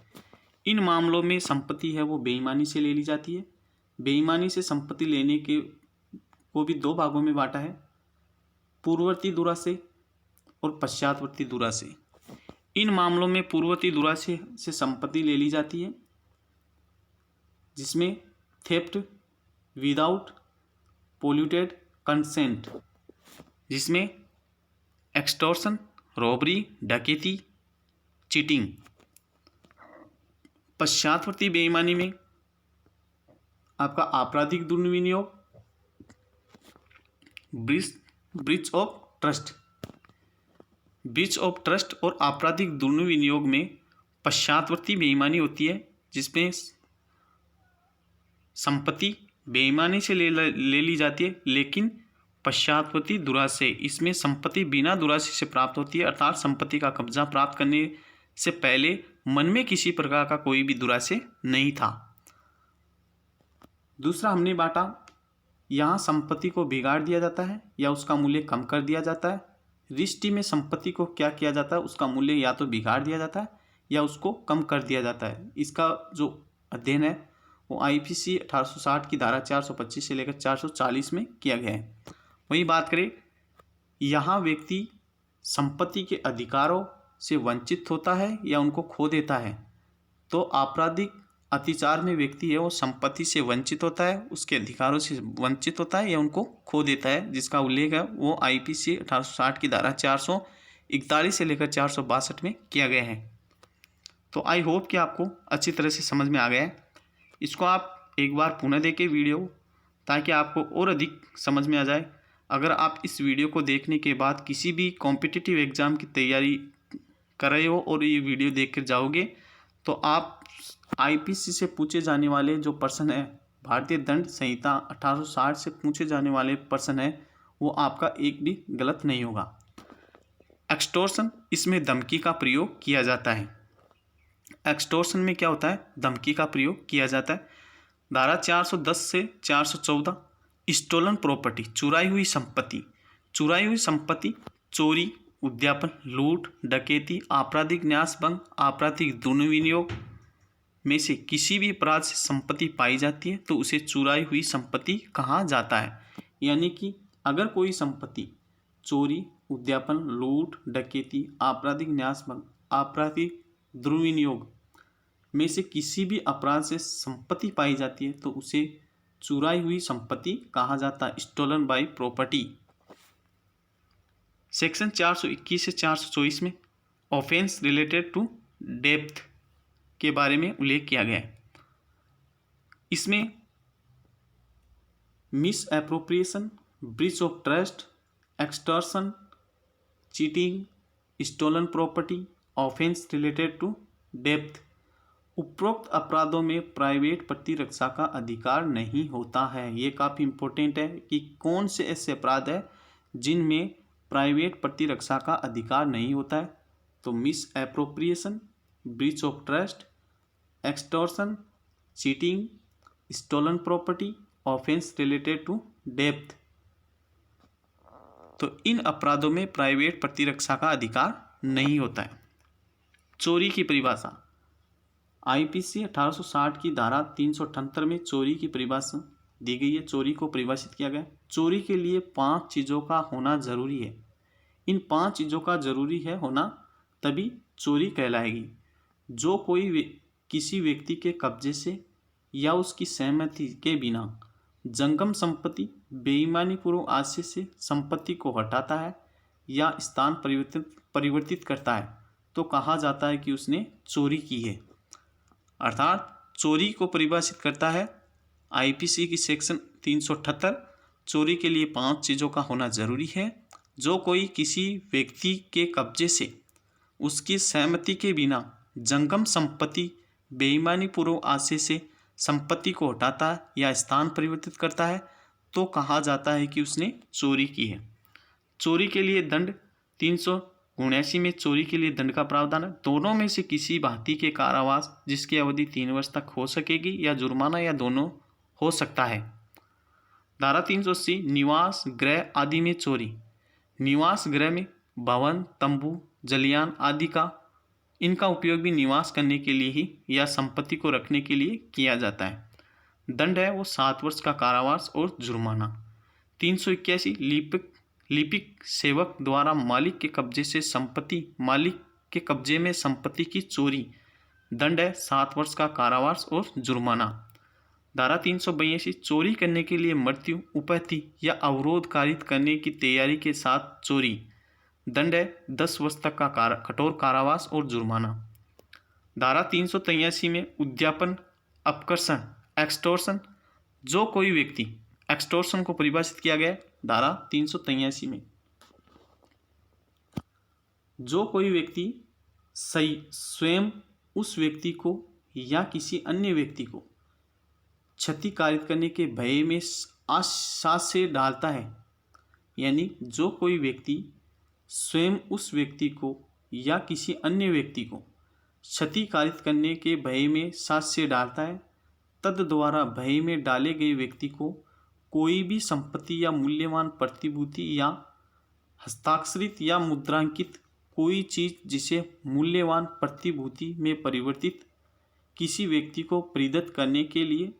Speaker 1: इन मामलों में संपत्ति है वो बेईमानी से ले ली जाती है। बेईमानी से संपत्ति लेने के को भी 2 भागों में बांटा है, पूर्ववर्ती दुराशय और पश्चातवर्ती दुराशय। इन मामलों में पूर्ववर्ती दुराशय से संपत्ति ले ली जाती है, जिसमें थेफ्ट विदाउट पोल्यूटेड कंसेंट, जिसमें एक्सटॉर्शन, रॉबरी, डकैती, चीटिंग। पश्चातवर्ती बेईमानी में आपका आपराधिक दुर्विनियोग, breach of trust. Breach of trust और आपराधिक दुर्विनियोग में पश्चातवर्ती बेईमानी होती है, जिसमें संपत्ति बेईमानी से ले ली जाती है, लेकिन पश्चातवर्ती दुराशय, इसमें संपत्ति बिना दुराशय से प्राप्त होती है, अर्थात संपत्ति का कब्जा प्राप्त करने से पहले मन में किसी प्रकार का कोई भी दुराशय नहीं था। दूसरा हमने बांटा, यहाँ संपत्ति को बिगाड़ दिया जाता है या उसका मूल्य कम कर दिया जाता है। रिश्ती में संपत्ति को क्या किया जाता है, उसका मूल्य या तो बिगाड़ दिया जाता है या उसको कम कर दिया जाता है। इसका जो अध्ययन है वो IPC 1860 की धारा 425 से लेकर 440 में किया गया है। वही बात करें, यहाँ व्यक्ति संपत्ति के अधिकारों से वंचित होता है या उनको खो देता है। तो आपराधिक अत्याचार में व्यक्ति है वो संपत्ति से वंचित होता है, उसके अधिकारों से वंचित होता है या उनको खो देता है, जिसका उल्लेख है वो IPC 1860 की धारा 441 से लेकर 462 में किया गया है। तो आई होप कि आपको अच्छी तरह से समझ में आ गया है। इसको आप एक बार पुनः देखें वीडियो, ताकि आपको और अधिक समझ में आ जाए। अगर आप इस वीडियो को देखने के बाद किसी भी कॉम्पिटिटिव एग्ज़ाम की तैयारी कर रहे हो और ये वीडियो देख कर जाओगे, तो आप IPC से पूछे जाने वाले जो प्रश्न है, भारतीय दंड संहिता 1860 से पूछे जाने वाले प्रश्न है, वो आपका एक भी गलत नहीं होगा। एक्सटॉर्शन, इसमें धमकी का प्रयोग किया जाता है। एक्सटॉर्शन में क्या होता है, धमकी का प्रयोग किया जाता है। धारा 410 से 414, स्टोलन प्रॉपर्टी, चुराई हुई संपत्ति। चुराई हुई संपत्ति चोरी, उद्यापन, लूट, डकैती, आपराधिक न्यासभंग, आपराधिक दुर्विनियोग में से किसी भी अपराध से संपत्ति पाई जाती है तो उसे चुराई हुई संपत्ति कहा जाता है। यानी कि अगर कोई संपत्ति चोरी, उद्यापन, लूट, डकैती, आपराधिक न्यासभंग, आपराधिक दुर्विनियोग में से किसी भी अपराध से संपत्ति पाई जाती है तो उसे चुराई हुई संपत्ति कहा जाता है, स्टोलन बाय प्रॉपर्टी। सेक्शन 421 से 424 में ऑफेंस रिलेटेड टू डेप्थ के बारे में उल्लेख किया गया है। इसमें misappropriation, breach of trust, extortion, cheating, stolen property, offence related to depth, उपरोक्त अपराधों में प्राइवेट प्रतिरक्षा का अधिकार नहीं होता है। ये काफ़ी इंपॉर्टेंट है कि कौन से ऐसे अपराध है जिनमें प्राइवेट प्रतिरक्षा का अधिकार नहीं होता है। तो misappropriation, breach of trust, extortion, cheating, stolen property, offence related to depth. तो इन अपराधों में प्राइवेट प्रतिरक्षा का अधिकार नहीं होता है। चोरी की परिभाषा, IPC 1860 की धारा 378 में चोरी की परिभाषा दी गई है। चोरी को परिभाषित किया गया। चोरी के लिए 5 चीज़ों का होना जरूरी है। इन 5 चीज़ों का जरूरी है होना, तभी चोरी कहलाएगी। जो कोई किसी व्यक्ति के कब्जे से या उसकी सहमति के बिना जंगम संपत्ति बेईमानी पूर्वक आशय से संपत्ति को हटाता है या स्थान परिवर्तित करता है तो कहा जाता है कि उसने चोरी की है। अर्थात चोरी को परिभाषित करता है आईपीसी की सेक्शन 378। चोरी के लिए 5 चीज़ों का होना जरूरी है। जो कोई किसी व्यक्ति के कब्जे से उसकी सहमति के बिना जंगम संपत्ति बेईमानी पूर्वक आशय से संपत्ति को हटाता है या स्थान परिवर्तित करता है तो कहा जाता है कि उसने चोरी की है। चोरी के लिए दंड 379 में चोरी के लिए दंड का प्रावधान है। दोनों में से किसी भांति के कारावास जिसकी अवधि 3 वर्ष तक हो सकेगी या जुर्माना या दोनों हो सकता है। धारा 380 निवास गृह आदि में चोरी। निवास गृह में भवन, तंबू, जलियान आदि का इनका उपयोग भी निवास करने के लिए ही या संपत्ति को रखने के लिए किया जाता है। दंड है वो 7 वर्ष का कारावास और जुर्माना। 381 लिपिक सेवक द्वारा मालिक के कब्जे से संपत्ति मालिक के कब्जे में संपत्ति की चोरी। दंड है 7 वर्ष का कारावास और जुर्माना। धारा 382 चोरी करने के लिए मृत्यु, उपैती या अवरोध कारित करने की तैयारी के साथ चोरी। दंड है 10 वर्ष तक का कठोर कारावास और जुर्माना। धारा 383 में उद्यापन, अपकर्षण, एक्सटॉर्शन। जो कोई व्यक्ति एक्सटॉर्शन को परिभाषित किया गया धारा 383 में। जो कोई व्यक्ति स्वयं उस व्यक्ति को या किसी अन्य व्यक्ति को क्षति कारित करने के भय में आश्वास से डालता है, यानी जो कोई व्यक्ति स्वयं उस व्यक्ति को या किसी अन्य व्यक्ति को क्षति कारित करने के भय में साथ से डालता है, तद द्वारा भय में डाले गए व्यक्ति को कोई भी संपत्ति या मूल्यवान प्रतिभूति या हस्ताक्षरित या मुद्रांकित कोई चीज जिसे मूल्यवान प्रतिभूति में परिवर्तित किसी व्यक्ति को प्रेरित करने के लिए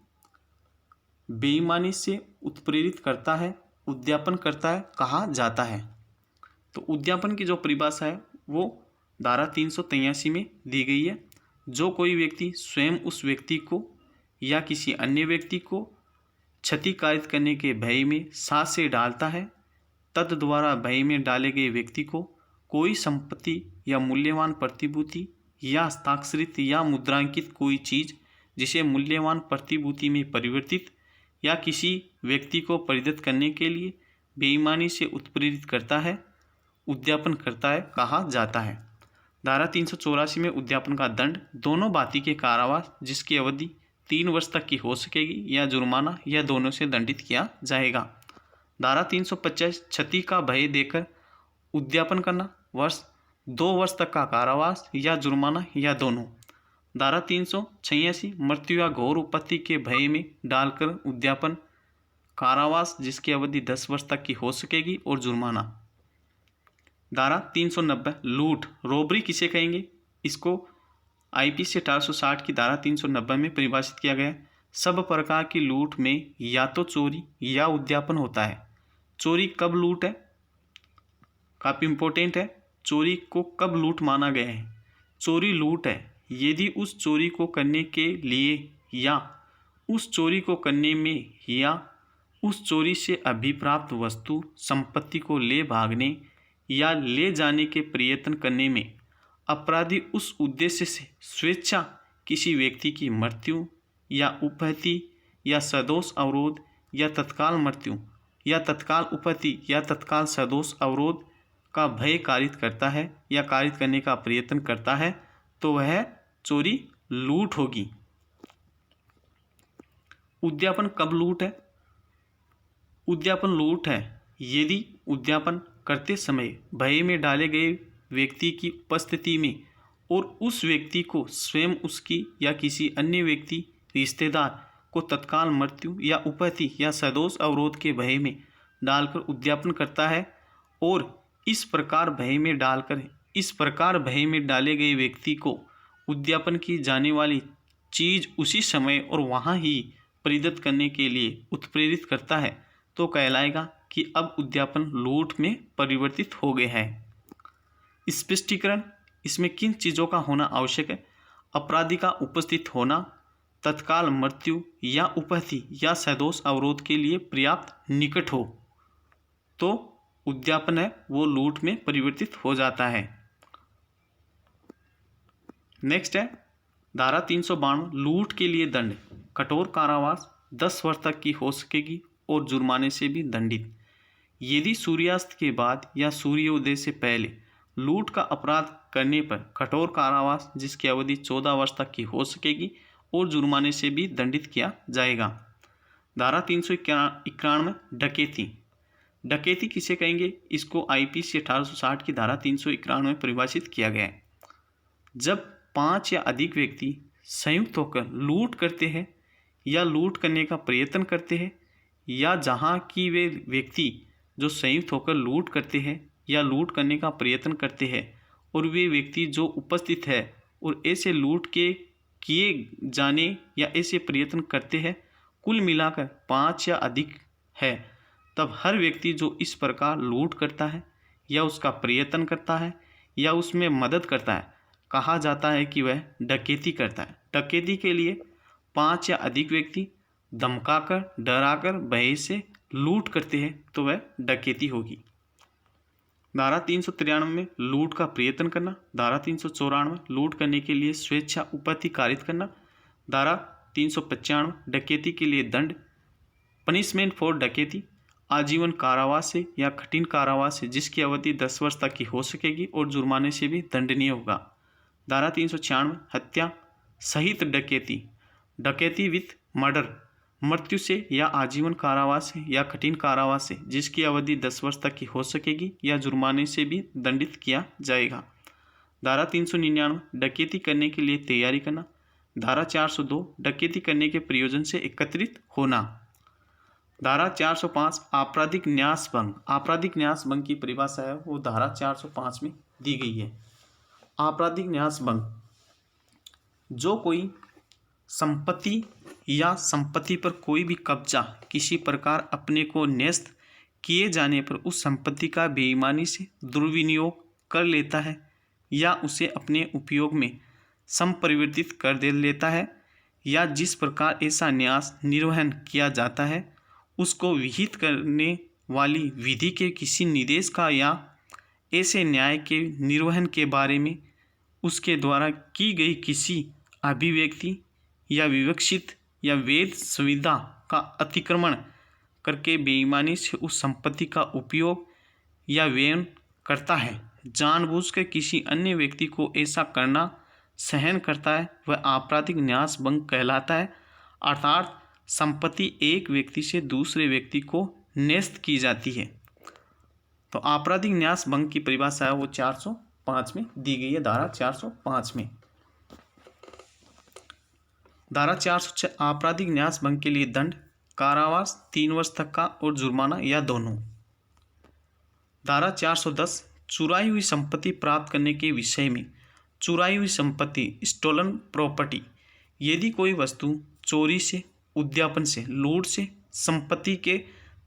Speaker 1: बेईमानी से उत्प्रेरित करता है, उद्यापन करता है, कहा जाता है। तो उद्यापन की जो परिभाषा है वो धारा 383 में दी गई है। जो कोई व्यक्ति स्वयं उस व्यक्ति को या किसी अन्य व्यक्ति को क्षति कारित करने के भय में साथ से डालता है, तद द्वारा भय में डाले गए व्यक्ति को कोई संपत्ति या मूल्यवान प्रतिभूति या हस्ताक्षरित या मुद्रांकित कोई चीज जिसे मूल्यवान प्रतिभूति में परिवर्तित या किसी व्यक्ति को प्रेरित करने के लिए बेईमानी से उत्प्रेरित करता है, उद्यापन करता है, कहा जाता है। धारा 384 में उद्यापन का दंड दोनों भांति के कारावास जिसकी अवधि 3 वर्ष तक की हो सकेगी या जुर्माना या दोनों से दंडित किया जाएगा। धारा 350 क्षति का भय देकर उद्यापन करना 2 वर्ष तक का कारावास या जुर्माना या दोनों। धारा 386 मृत्यु या घोर उपत्ति के भय में डालकर उद्यापन, कारावास जिसकी अवधि 10 वर्ष तक की हो सकेगी और जुर्माना। धारा 390 लूट, रोबरी किसे कहेंगे, इसको आईपीसी 460 की धारा 390 में परिभाषित किया गया। सब प्रकार की लूट में या तो चोरी या उद्यापन होता है। चोरी कब लूट है, काफ़ी इंपॉर्टेंट है। चोरी को कब लूट माना गया है? चोरी लूट है यदि उस चोरी को करने के लिए या उस चोरी को करने में या उस चोरी से अभिप्राप्त वस्तु संपत्ति को ले भागने या ले जाने के प्रयत्न करने में अपराधी उस उद्देश्य से स्वेच्छा किसी व्यक्ति की मृत्यु या उपहति या सदोष अवरोध या तत्काल मृत्यु या तत्काल उपहति या तत्काल सदोष अवरोध का भय कारित करता है या कारित करने का प्रयत्न करता है तो वह चोरी लूट होगी। उद्यापन कब लूट है? उद्यापन लूट है यदि उद्यापन करते समय भय में डाले गए व्यक्ति की उपस्थिति में और उस व्यक्ति को स्वयं उसकी या किसी अन्य व्यक्ति रिश्तेदार को तत्काल मृत्यु या उपहति या सदोष अवरोध के भय में डालकर उद्यापन करता है और इस प्रकार भय में डाले गए व्यक्ति को उद्यापन की जाने वाली चीज उसी समय और वहाँ ही प्रेरित करने के लिए उत्प्रेरित करता है तो कहलाएगा कि अब उद्यापन लूट में परिवर्तित हो गए हैं। स्पष्टीकरण, इसमें किन चीज़ों का होना आवश्यक है? अपराधी का उपस्थित होना, तत्काल मृत्यु या उपहति या सदोष अवरोध के लिए पर्याप्त निकट हो तो उद्यापन है वो लूट में परिवर्तित हो जाता है। नेक्स्ट है धारा 392 लूट के लिए दंड। कठोर कारावास 10 वर्ष तक की हो सकेगी और जुर्माने से भी दंडित। यदि सूर्यास्त के बाद या सूर्योदय से पहले लूट का अपराध करने पर कठोर कारावास जिसकी अवधि 14 वर्ष तक की हो सकेगी और जुर्माने से भी दंडित किया जाएगा। धारा 391 डकैती। डकैती किसे कहेंगे? इसको आईपीसी 1860 की धारा 391 में परिभाषित किया गया है। जब 5 या अधिक व्यक्ति संयुक्त होकर लूट करते हैं या लूट करने का प्रयत्न करते हैं या जहाँ की वे व्यक्ति जो संयुक्त होकर लूट करते हैं या लूट करने का प्रयत्न करते हैं और वे व्यक्ति जो उपस्थित है और ऐसे लूट के किए जाने या ऐसे प्रयत्न करते हैं, कुल मिलाकर 5 या अधिक है, तब हर व्यक्ति जो इस प्रकार लूट करता है या उसका प्रयत्न करता है या उसमें मदद करता है, कहा जाता है कि वह डकैती करता है। डकैती के लिए 5 या अधिक व्यक्ति धमकाकर, डराकर, भय से लूट करते हैं तो वह डकैती होगी। धारा 393 में लूट का प्रयत्न करना। धारा 394 लूट करने के लिए स्वेच्छा उपहति कारित करना। धारा 395 डकैती के लिए दंड। पनिशमेंट फॉर डकैती आजीवन कारावास से या कठिन कारावास से जिसकी अवधि 10 वर्ष तक की हो सकेगी और जुर्माने से भी दंडनीय होगा। धारा 396 हत्या सहित डकैती। डकैती विथ मर्डर मृत्यु से या आजीवन कारावास से या कठिन कारावास से जिसकी अवधि 10 वर्ष तक की हो सकेगी या जुर्माने से भी दंडित किया जाएगा। धारा 399 डकैती करने के लिए तैयारी करना। धारा 402 डकैती करने के प्रयोजन से एकत्रित होना। धारा 405 आपराधिक न्यास भंग। आपराधिक न्यास भंग की परिभाषा है वो धारा 405 में दी गई है। आपराधिक न्यास भंग जो कोई संपत्ति या संपत्ति पर कोई भी कब्जा किसी प्रकार अपने को न्यस्त किए जाने पर उस संपत्ति का बेईमानी से दुर्विनियोग कर लेता है या उसे अपने उपयोग में संपरिवर्तित कर दे लेता है या जिस प्रकार ऐसा न्यास निर्वहन किया जाता है उसको विहित करने वाली विधि के किसी निर्देश का या ऐसे न्याय के निर्वहन के बारे में उसके द्वारा की गई किसी अभिव्यक्ति या विवक्षित या वेद संविदा का अतिक्रमण करके बेईमानी से उस संपत्ति का उपयोग या व्यय करता है, जानबूझकर किसी अन्य व्यक्ति को ऐसा करना सहन करता है, वह आपराधिक न्यास भंग कहलाता है। अर्थात संपत्ति एक व्यक्ति से दूसरे व्यक्ति को न्यस्त की जाती है। तो आपराधिक न्यास भंग की परिभाषा है वो 405 में दी गई है, धारा 405 में। धारा 406 आपराधिक न्यास भंग के लिए दंड कारावास 3 वर्ष तक का और जुर्माना या दोनों। धारा 410 चुराई हुई संपत्ति प्राप्त करने के विषय में। चुराई हुई संपत्ति स्टोलन प्रॉपर्टी, यदि कोई वस्तु चोरी से, उद्यापन से, लूट से, संपत्ति के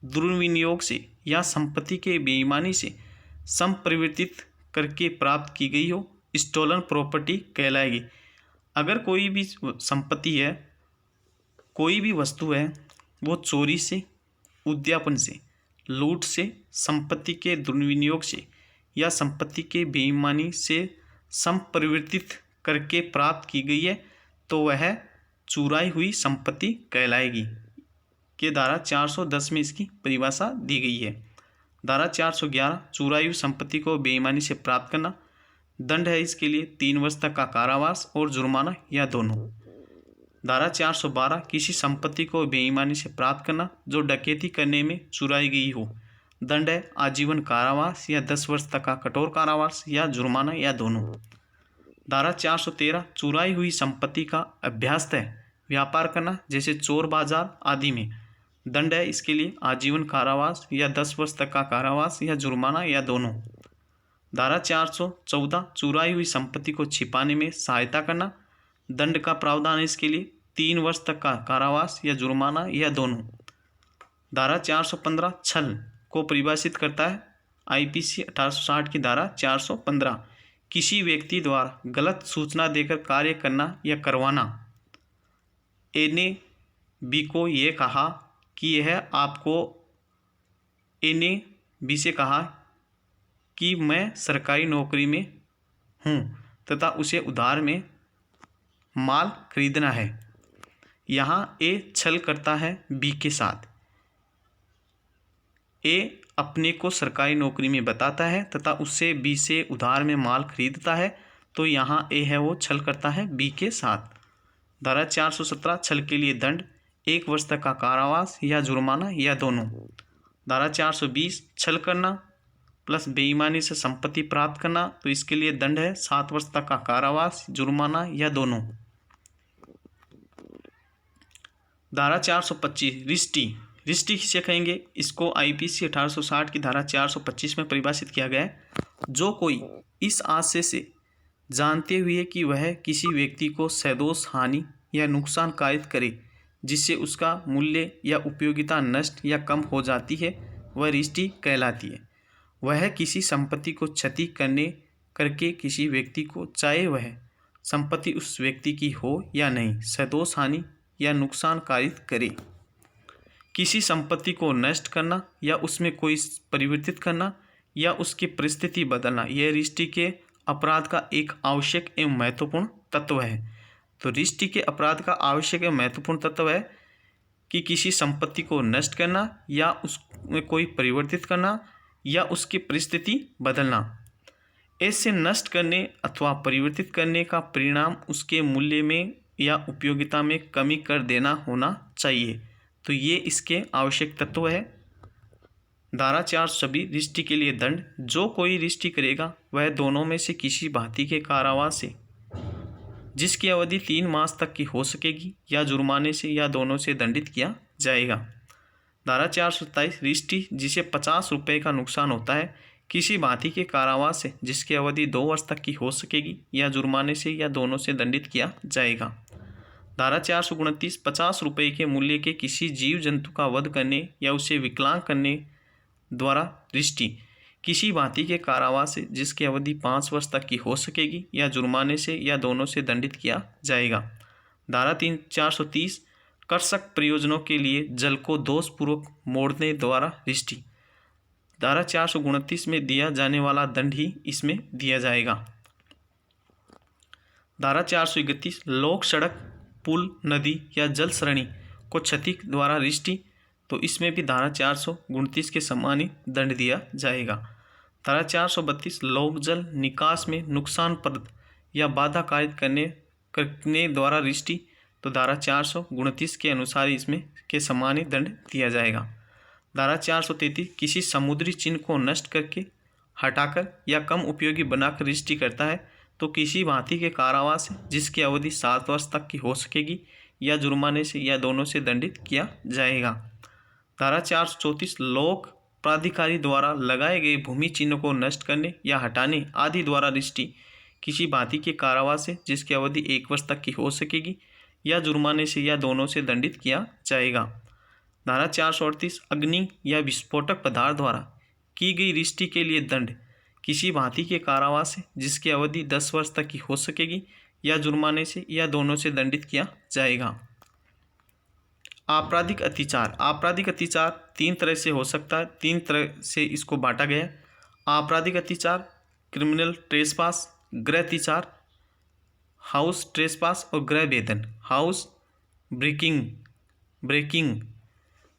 Speaker 1: दुर्विनियोग से या संपत्ति के बेईमानी से संपरिवर्तित करके प्राप्त की गई हो, स्टोलन प्रॉपर्टी कहलाएगी। अगर कोई भी संपत्ति है, कोई भी वस्तु है, वो चोरी से, उद्यापन से, लूट से, संपत्ति के दुर्विनियोग से या संपत्ति के बेईमानी से संपरिवर्तित करके प्राप्त की गई है तो वह चुराई हुई संपत्ति कहलाएगी। के धारा 410 में इसकी परिभाषा दी गई है। धारा 411 चुराई हुई संपत्ति को बेईमानी से प्राप्त करना। दंड है इसके लिए 3 वर्ष तक का कारावास और जुर्माना या दोनों। धारा 412 किसी संपत्ति को बेईमानी से प्राप्त करना जो डकैती करने में चुराई गई हो। दंड है आजीवन कारावास या 10 वर्ष तक का कठोर कारावास या जुर्माना या दोनों। धारा 413 चुराई हुई संपत्ति का अभ्यासतः व्यापार करना जैसे चोर बाजार आदि में। दंड है इसके लिए आजीवन कारावास या 10 वर्ष तक का कारावास या जुर्माना या दोनों। धारा 414 चुराई हुई संपत्ति को छिपाने में सहायता करना। दंड का प्रावधान है इसके लिए 3 वर्ष तक का कारावास या जुर्माना या दोनों। धारा 415 छल को परिभाषित करता है। आईपीसी 1860 की धारा 415 किसी व्यक्ति द्वारा गलत सूचना देकर कार्य करना या करवाना। ए ने बी को ये कहा कि यह आपको, ए ने बी से कहा कि मैं सरकारी नौकरी में हूँ तथा उसे उधार में माल खरीदना है। यहाँ ए छल करता है बी के साथ। ए अपने को सरकारी नौकरी में बताता है तथा उससे बी से उधार में माल खरीदता है, तो यहाँ ए है वो छल करता है बी के साथ। धारा 417 छल के लिए दंड 1 वर्ष तक का कारावास या जुर्माना या दोनों। धारा 420 छल करना प्लस बेईमानी से संपत्ति प्राप्त करना, तो इसके लिए दंड है 7 वर्ष तक का कारावास, जुर्माना या दोनों। धारा 425 रिश्ती। रिश्ती किसे कहेंगे? इसको आईपीसी 1860 की धारा 425 में परिभाषित किया गया है। जो कोई इस आशय से जानते हुए कि वह किसी व्यक्ति को सदोष हानि या नुकसान कारित करे जिससे उसका मूल्य या उपयोगिता नष्ट या कम हो जाती है, वह रिश्ती कहलाती है। वह किसी संपत्ति को क्षति करके किसी व्यक्ति को, चाहे वह संपत्ति उस व्यक्ति की हो या नहीं, सदोष हानि या नुकसान कारित करे। किसी संपत्ति को नष्ट करना या उसमें कोई परिवर्तित करना या उसकी परिस्थिति बदलना, यह रिश्ती के अपराध का एक आवश्यक एवं महत्वपूर्ण तत्व है। तो रिश्ती के अपराध का आवश्यक एवं महत्वपूर्ण तत्व है कि किसी संपत्ति को नष्ट करना या उसमें कोई परिवर्तित करना या उसकी परिस्थिति बदलना। ऐसे नष्ट करने अथवा परिवर्तित करने का परिणाम उसके मूल्य में या उपयोगिता में कमी कर देना होना चाहिए। तो ये इसके आवश्यक तत्व है। धारा 426 रिश्ती के लिए दंड। जो कोई रिश्ती करेगा वह दोनों में से किसी भांति के कारावास से जिसकी अवधि 3 मास तक की हो सकेगी या जुर्माने से या दोनों से दंडित किया जाएगा। धारा 427 रिश्ती जिसे 50 रुपये का नुकसान होता है किसी भांति के कारावास से जिसकी अवधि 2 वर्ष तक की हो सकेगी या जुर्माने से या दोनों से दंडित किया जाएगा। धारा 429 50 रुपये के मूल्य के किसी जीव जंतु का वध करने या उसे विकलांग करने द्वारा रिश्ती किसी भांति के कारावास से जिसकी अवधि 5 वर्ष तक की हो सकेगी या जुर्माने से या दोनों से दंडित किया जाएगा। धारा 430 कृषक प्रयोजनों के लिए जल को दोषपूर्वक मोड़ने द्वारा रिश्ती। धारा 429 में दिया जाने वाला दंड ही इसमें दिया जाएगा। धारा 431 लोक सड़क, पुल, नदी या जल सरणी को क्षति द्वारा रिश्ती, तो इसमें भी धारा 429 के समान ही दंड दिया जाएगा। धारा 432 लोक जल निकास में नुकसानप्रद या बाधा कारित करने द्वारा रिश्ती, तो धारा 429 के अनुसार इसमें के समान ही दंड दिया जाएगा। धारा 433 किसी समुद्री चिन्ह को नष्ट करके, हटाकर या कम उपयोगी बनाकर रिश्ती करता है, तो किसी भांति के कारावास जिसकी अवधि 7 वर्ष तक की हो सकेगी या जुर्माने से या दोनों से दंडित किया जाएगा। धारा 434 लोक प्राधिकारी द्वारा लगाए गए भूमि चिन्ह को नष्ट करने या हटाने आदि द्वारा रिश्ती किसी भांति के कारावास से जिसकी अवधि 1 वर्ष तक की हो सकेगी या जुर्माने से या दोनों से दंडित किया जाएगा। धारा 438 अग्नि या विस्फोटक पदार्थ द्वारा की गई रिश्ती के लिए दंड किसी भांति के कारावास से जिसकी अवधि 10 वर्ष तक की हो सकेगी या जुर्माने से या दोनों से दंडित किया जाएगा। आपराधिक अत्याचार। आपराधिक अत्याचार 3 तरह से हो सकता है, 3 तरह से इसको बांटा गया है। आपराधिक अत्याचार, क्रिमिनल ट्रेसपास, गृह अत्याचार, हाउस ट्रेसपास और गृह भेदन, हाउस ब्रेकिंग।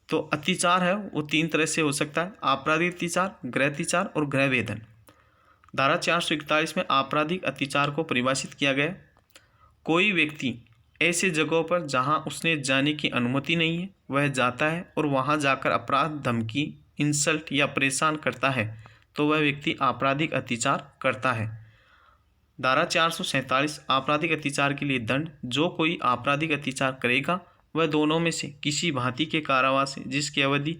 Speaker 1: तो अत्याचार है वो 3 तरह से हो सकता है, आपराधिक अत्याचार, गृह अत्याचार और गृह भेदन। धारा 441 में आपराधिक अत्याचार को परिभाषित किया गया। कोई व्यक्ति ऐसे जगहों पर जहां उसने जाने की अनुमति नहीं है वह जाता है और वहां जाकर अपराध, धमकी, इंसल्ट या परेशान करता है, तो वह व्यक्ति आपराधिक अत्याचार करता है। धारा 447 आपराधिक अत्याचार के लिए दंड। जो कोई आपराधिक अत्याचार करेगा वह दोनों में से किसी भांति के कारावास से जिसकी अवधि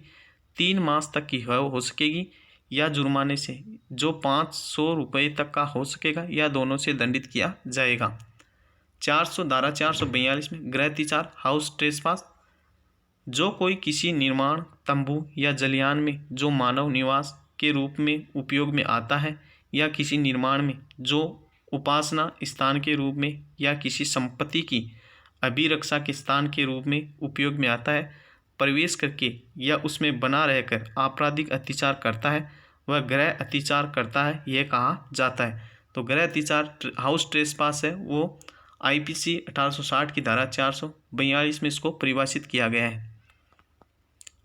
Speaker 1: 3 मास तक की हो सकेगी या जुर्माने से जो 500 रुपये तक का हो सकेगा या दोनों से दंडित किया जाएगा। धारा 442 में गृह अतिचार हाउस ट्रेसपास, जो कोई किसी निर्माण, तंबू या जलियान में जो मानव निवास के रूप में उपयोग में आता है या किसी निर्माण में जो उपासना स्थान के रूप में या किसी संपत्ति की अभिरक्षा के स्थान के रूप में उपयोग में आता है, प्रवेश करके या उसमें बना रहकर आपराधिक अत्याचार करता है, वह गृह अत्याचार करता है, यह कहा जाता है। तो गृह अत्याचार हाउस ट्रेसपास है, वो आईपीसी 1860 की धारा 442 में इसको परिभाषित किया गया है।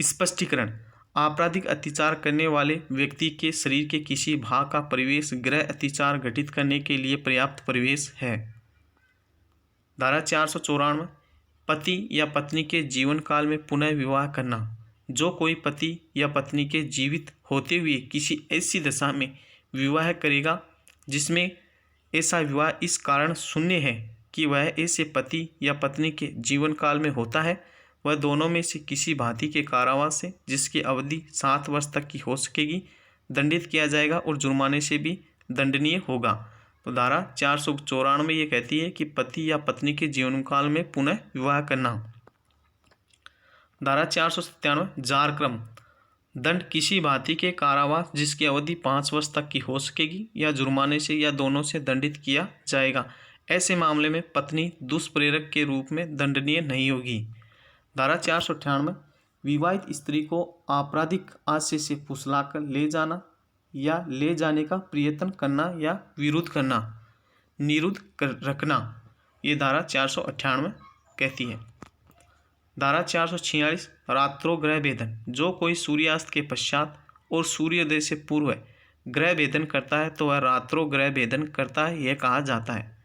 Speaker 1: स्पष्टीकरण: आपराधिक अत्याचार करने वाले व्यक्ति के शरीर के किसी भाग का प्रवेश गृह अत्याचार घटित करने के लिए पर्याप्त प्रवेश है। धारा 494 पति या पत्नी के जीवन काल में पुनः विवाह करना, जो कोई पति या पत्नी के जीवित होते हुए किसी ऐसी दशा में विवाह करेगा जिसमें ऐसा विवाह इस कारण शून्य है कि वह ऐसे पति या पत्नी के जीवन काल में होता है, वह दोनों में से किसी भांति के कारावास से जिसकी अवधि 7 वर्ष तक की हो सकेगी दंडित किया जाएगा और जुर्माने से भी दंडनीय होगा। तो धारा 494 ये कहती है कि पति या पत्नी के जीवन काल में पुनः विवाह करना। धारा 497 जार क्रम, दंड किसी भांति के कारावास जिसकी अवधि 5 वर्ष तक की हो सकेगी या जुर्माने से या दोनों से दंडित किया जाएगा। ऐसे मामले में पत्नी दुष्प्रेरक के रूप में दंडनीय नहीं होगी। धारा 498 विवाहित स्त्री को आपराधिक आशय से फुसलाकर ले जाना या ले जाने का प्रयत्न करना या विरोध करना, निरुद्ध रखना, ये धारा 498 कहती है। धारा 446 रात्रो गृह भेदन, जो कोई सूर्यास्त के पश्चात और सूर्योदय से पूर्व गृह भेदन करता है तो वह रात्रो गृह भेदन करता है, यह कहा जाता है।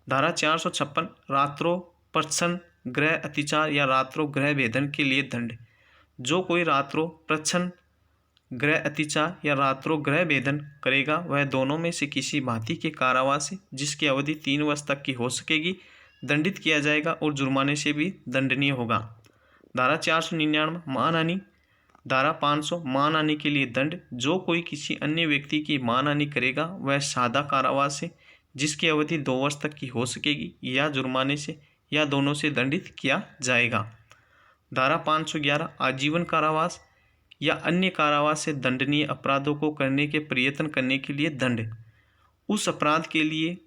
Speaker 1: धारा 456 रात्रो प्रच्छन्न गृह अत्याचार या रात्रो गृह भेदन के लिए दंड, जो कोई रात्रो प्रच्छन्न गृह अत्याचार या रात्रो गृह भेदन करेगा वह दोनों में से किसी भांति के कारावास से जिसकी अवधि 3 वर्ष तक की हो सकेगी दंडित किया जाएगा और जुर्माने से भी दंडनीय होगा। धारा 499 मानहानि, धारा 500 मानहानि के लिए दंड, जो कोई किसी अन्य व्यक्ति की मानहानि करेगा वह सादा कारावास से जिसकी अवधि 2 वर्ष तक की हो सकेगी या जुर्माने से या दोनों से दंडित किया जाएगा। धारा 511 आजीवन कारावास या अन्य कारावास से दंडनीय अपराधों को करने के प्रयत्न करने के लिए दंड, उस अपराध के लिए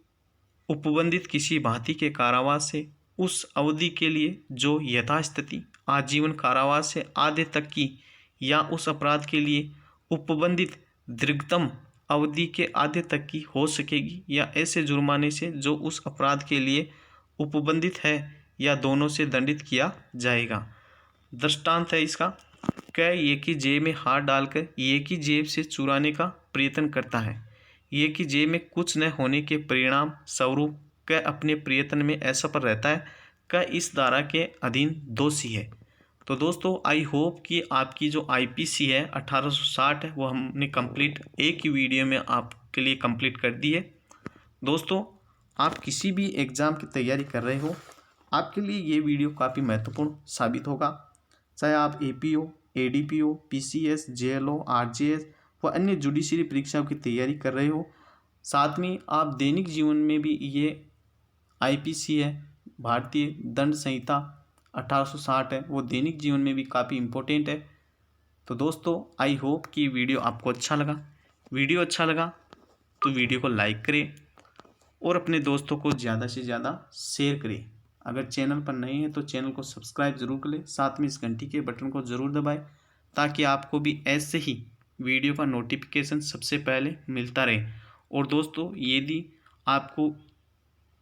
Speaker 1: उपबंधित किसी भांति के कारावास से उस अवधि के लिए जो यथास्थिति आजीवन कारावास से आधे तक की या उस अपराध के लिए उपबंधित दीर्घतम अवधि के आधे तक की हो सकेगी या ऐसे जुर्माने से जो उस अपराध के लिए उपबंधित है या दोनों से दंडित किया जाएगा। दृष्टांत है इसका, क एक ही जेब में हाथ डालकर एक ही जेब से चुराने का प्रयत्न करता है, एक ही जेब में कुछ न होने के परिणाम स्वरूप क अपने प्रयत्न में असफल रहता है, क इस धारा के अधीन दोषी है। तो दोस्तों आई होप कि आपकी जो आईपीसी है 1860 है वो हमने कंप्लीट एक ही वीडियो में आपके लिए कंप्लीट कर दी है। दोस्तों आप किसी भी एग्ज़ाम की तैयारी कर रहे हो, आपके लिए ये वीडियो काफ़ी महत्वपूर्ण साबित होगा। चाहे आप APO, ADPO, PCS, JLO, RJS व अन्य जुडिशरी परीक्षाओं की तैयारी कर रहे हो, साथ में आप दैनिक जीवन में भी ये आईपीसी है, भारतीय दंड संहिता 1860 है, वो दैनिक जीवन में भी काफ़ी इम्पोर्टेंट है। तो दोस्तों आई होप कि वीडियो आपको अच्छा लगा। वीडियो अच्छा लगा तो वीडियो को लाइक करें और अपने दोस्तों को ज़्यादा से ज़्यादा शेयर करें। अगर चैनल पर नए हैं तो चैनल को सब्सक्राइब ज़रूर करें, साथ में इस घंटी के बटन को ज़रूर दबाएं ताकि आपको भी ऐसे ही वीडियो का नोटिफिकेशन सबसे पहले मिलता रहे। और दोस्तों यदि आपको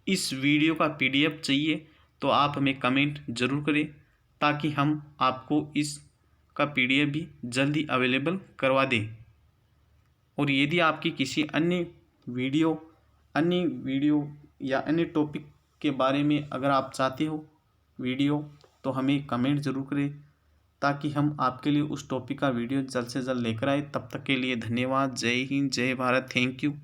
Speaker 1: इस वीडियो का पीडीएफ चाहिए तो आप हमें कमेंट ज़रूर करें ताकि हम आपको इसका पीडीएफ भी जल्दी अवेलेबल करवा दें। और यदि आपकी किसी अन्य वीडियो या अन्य टॉपिक के बारे में अगर आप चाहते हो वीडियो तो हमें कमेंट ज़रूर करें ताकि हम आपके लिए उस टॉपिक का वीडियो जल्द से जल्द लेकर आए। तब तक के लिए धन्यवाद। जय हिंद, जय भारत, थैंक यू।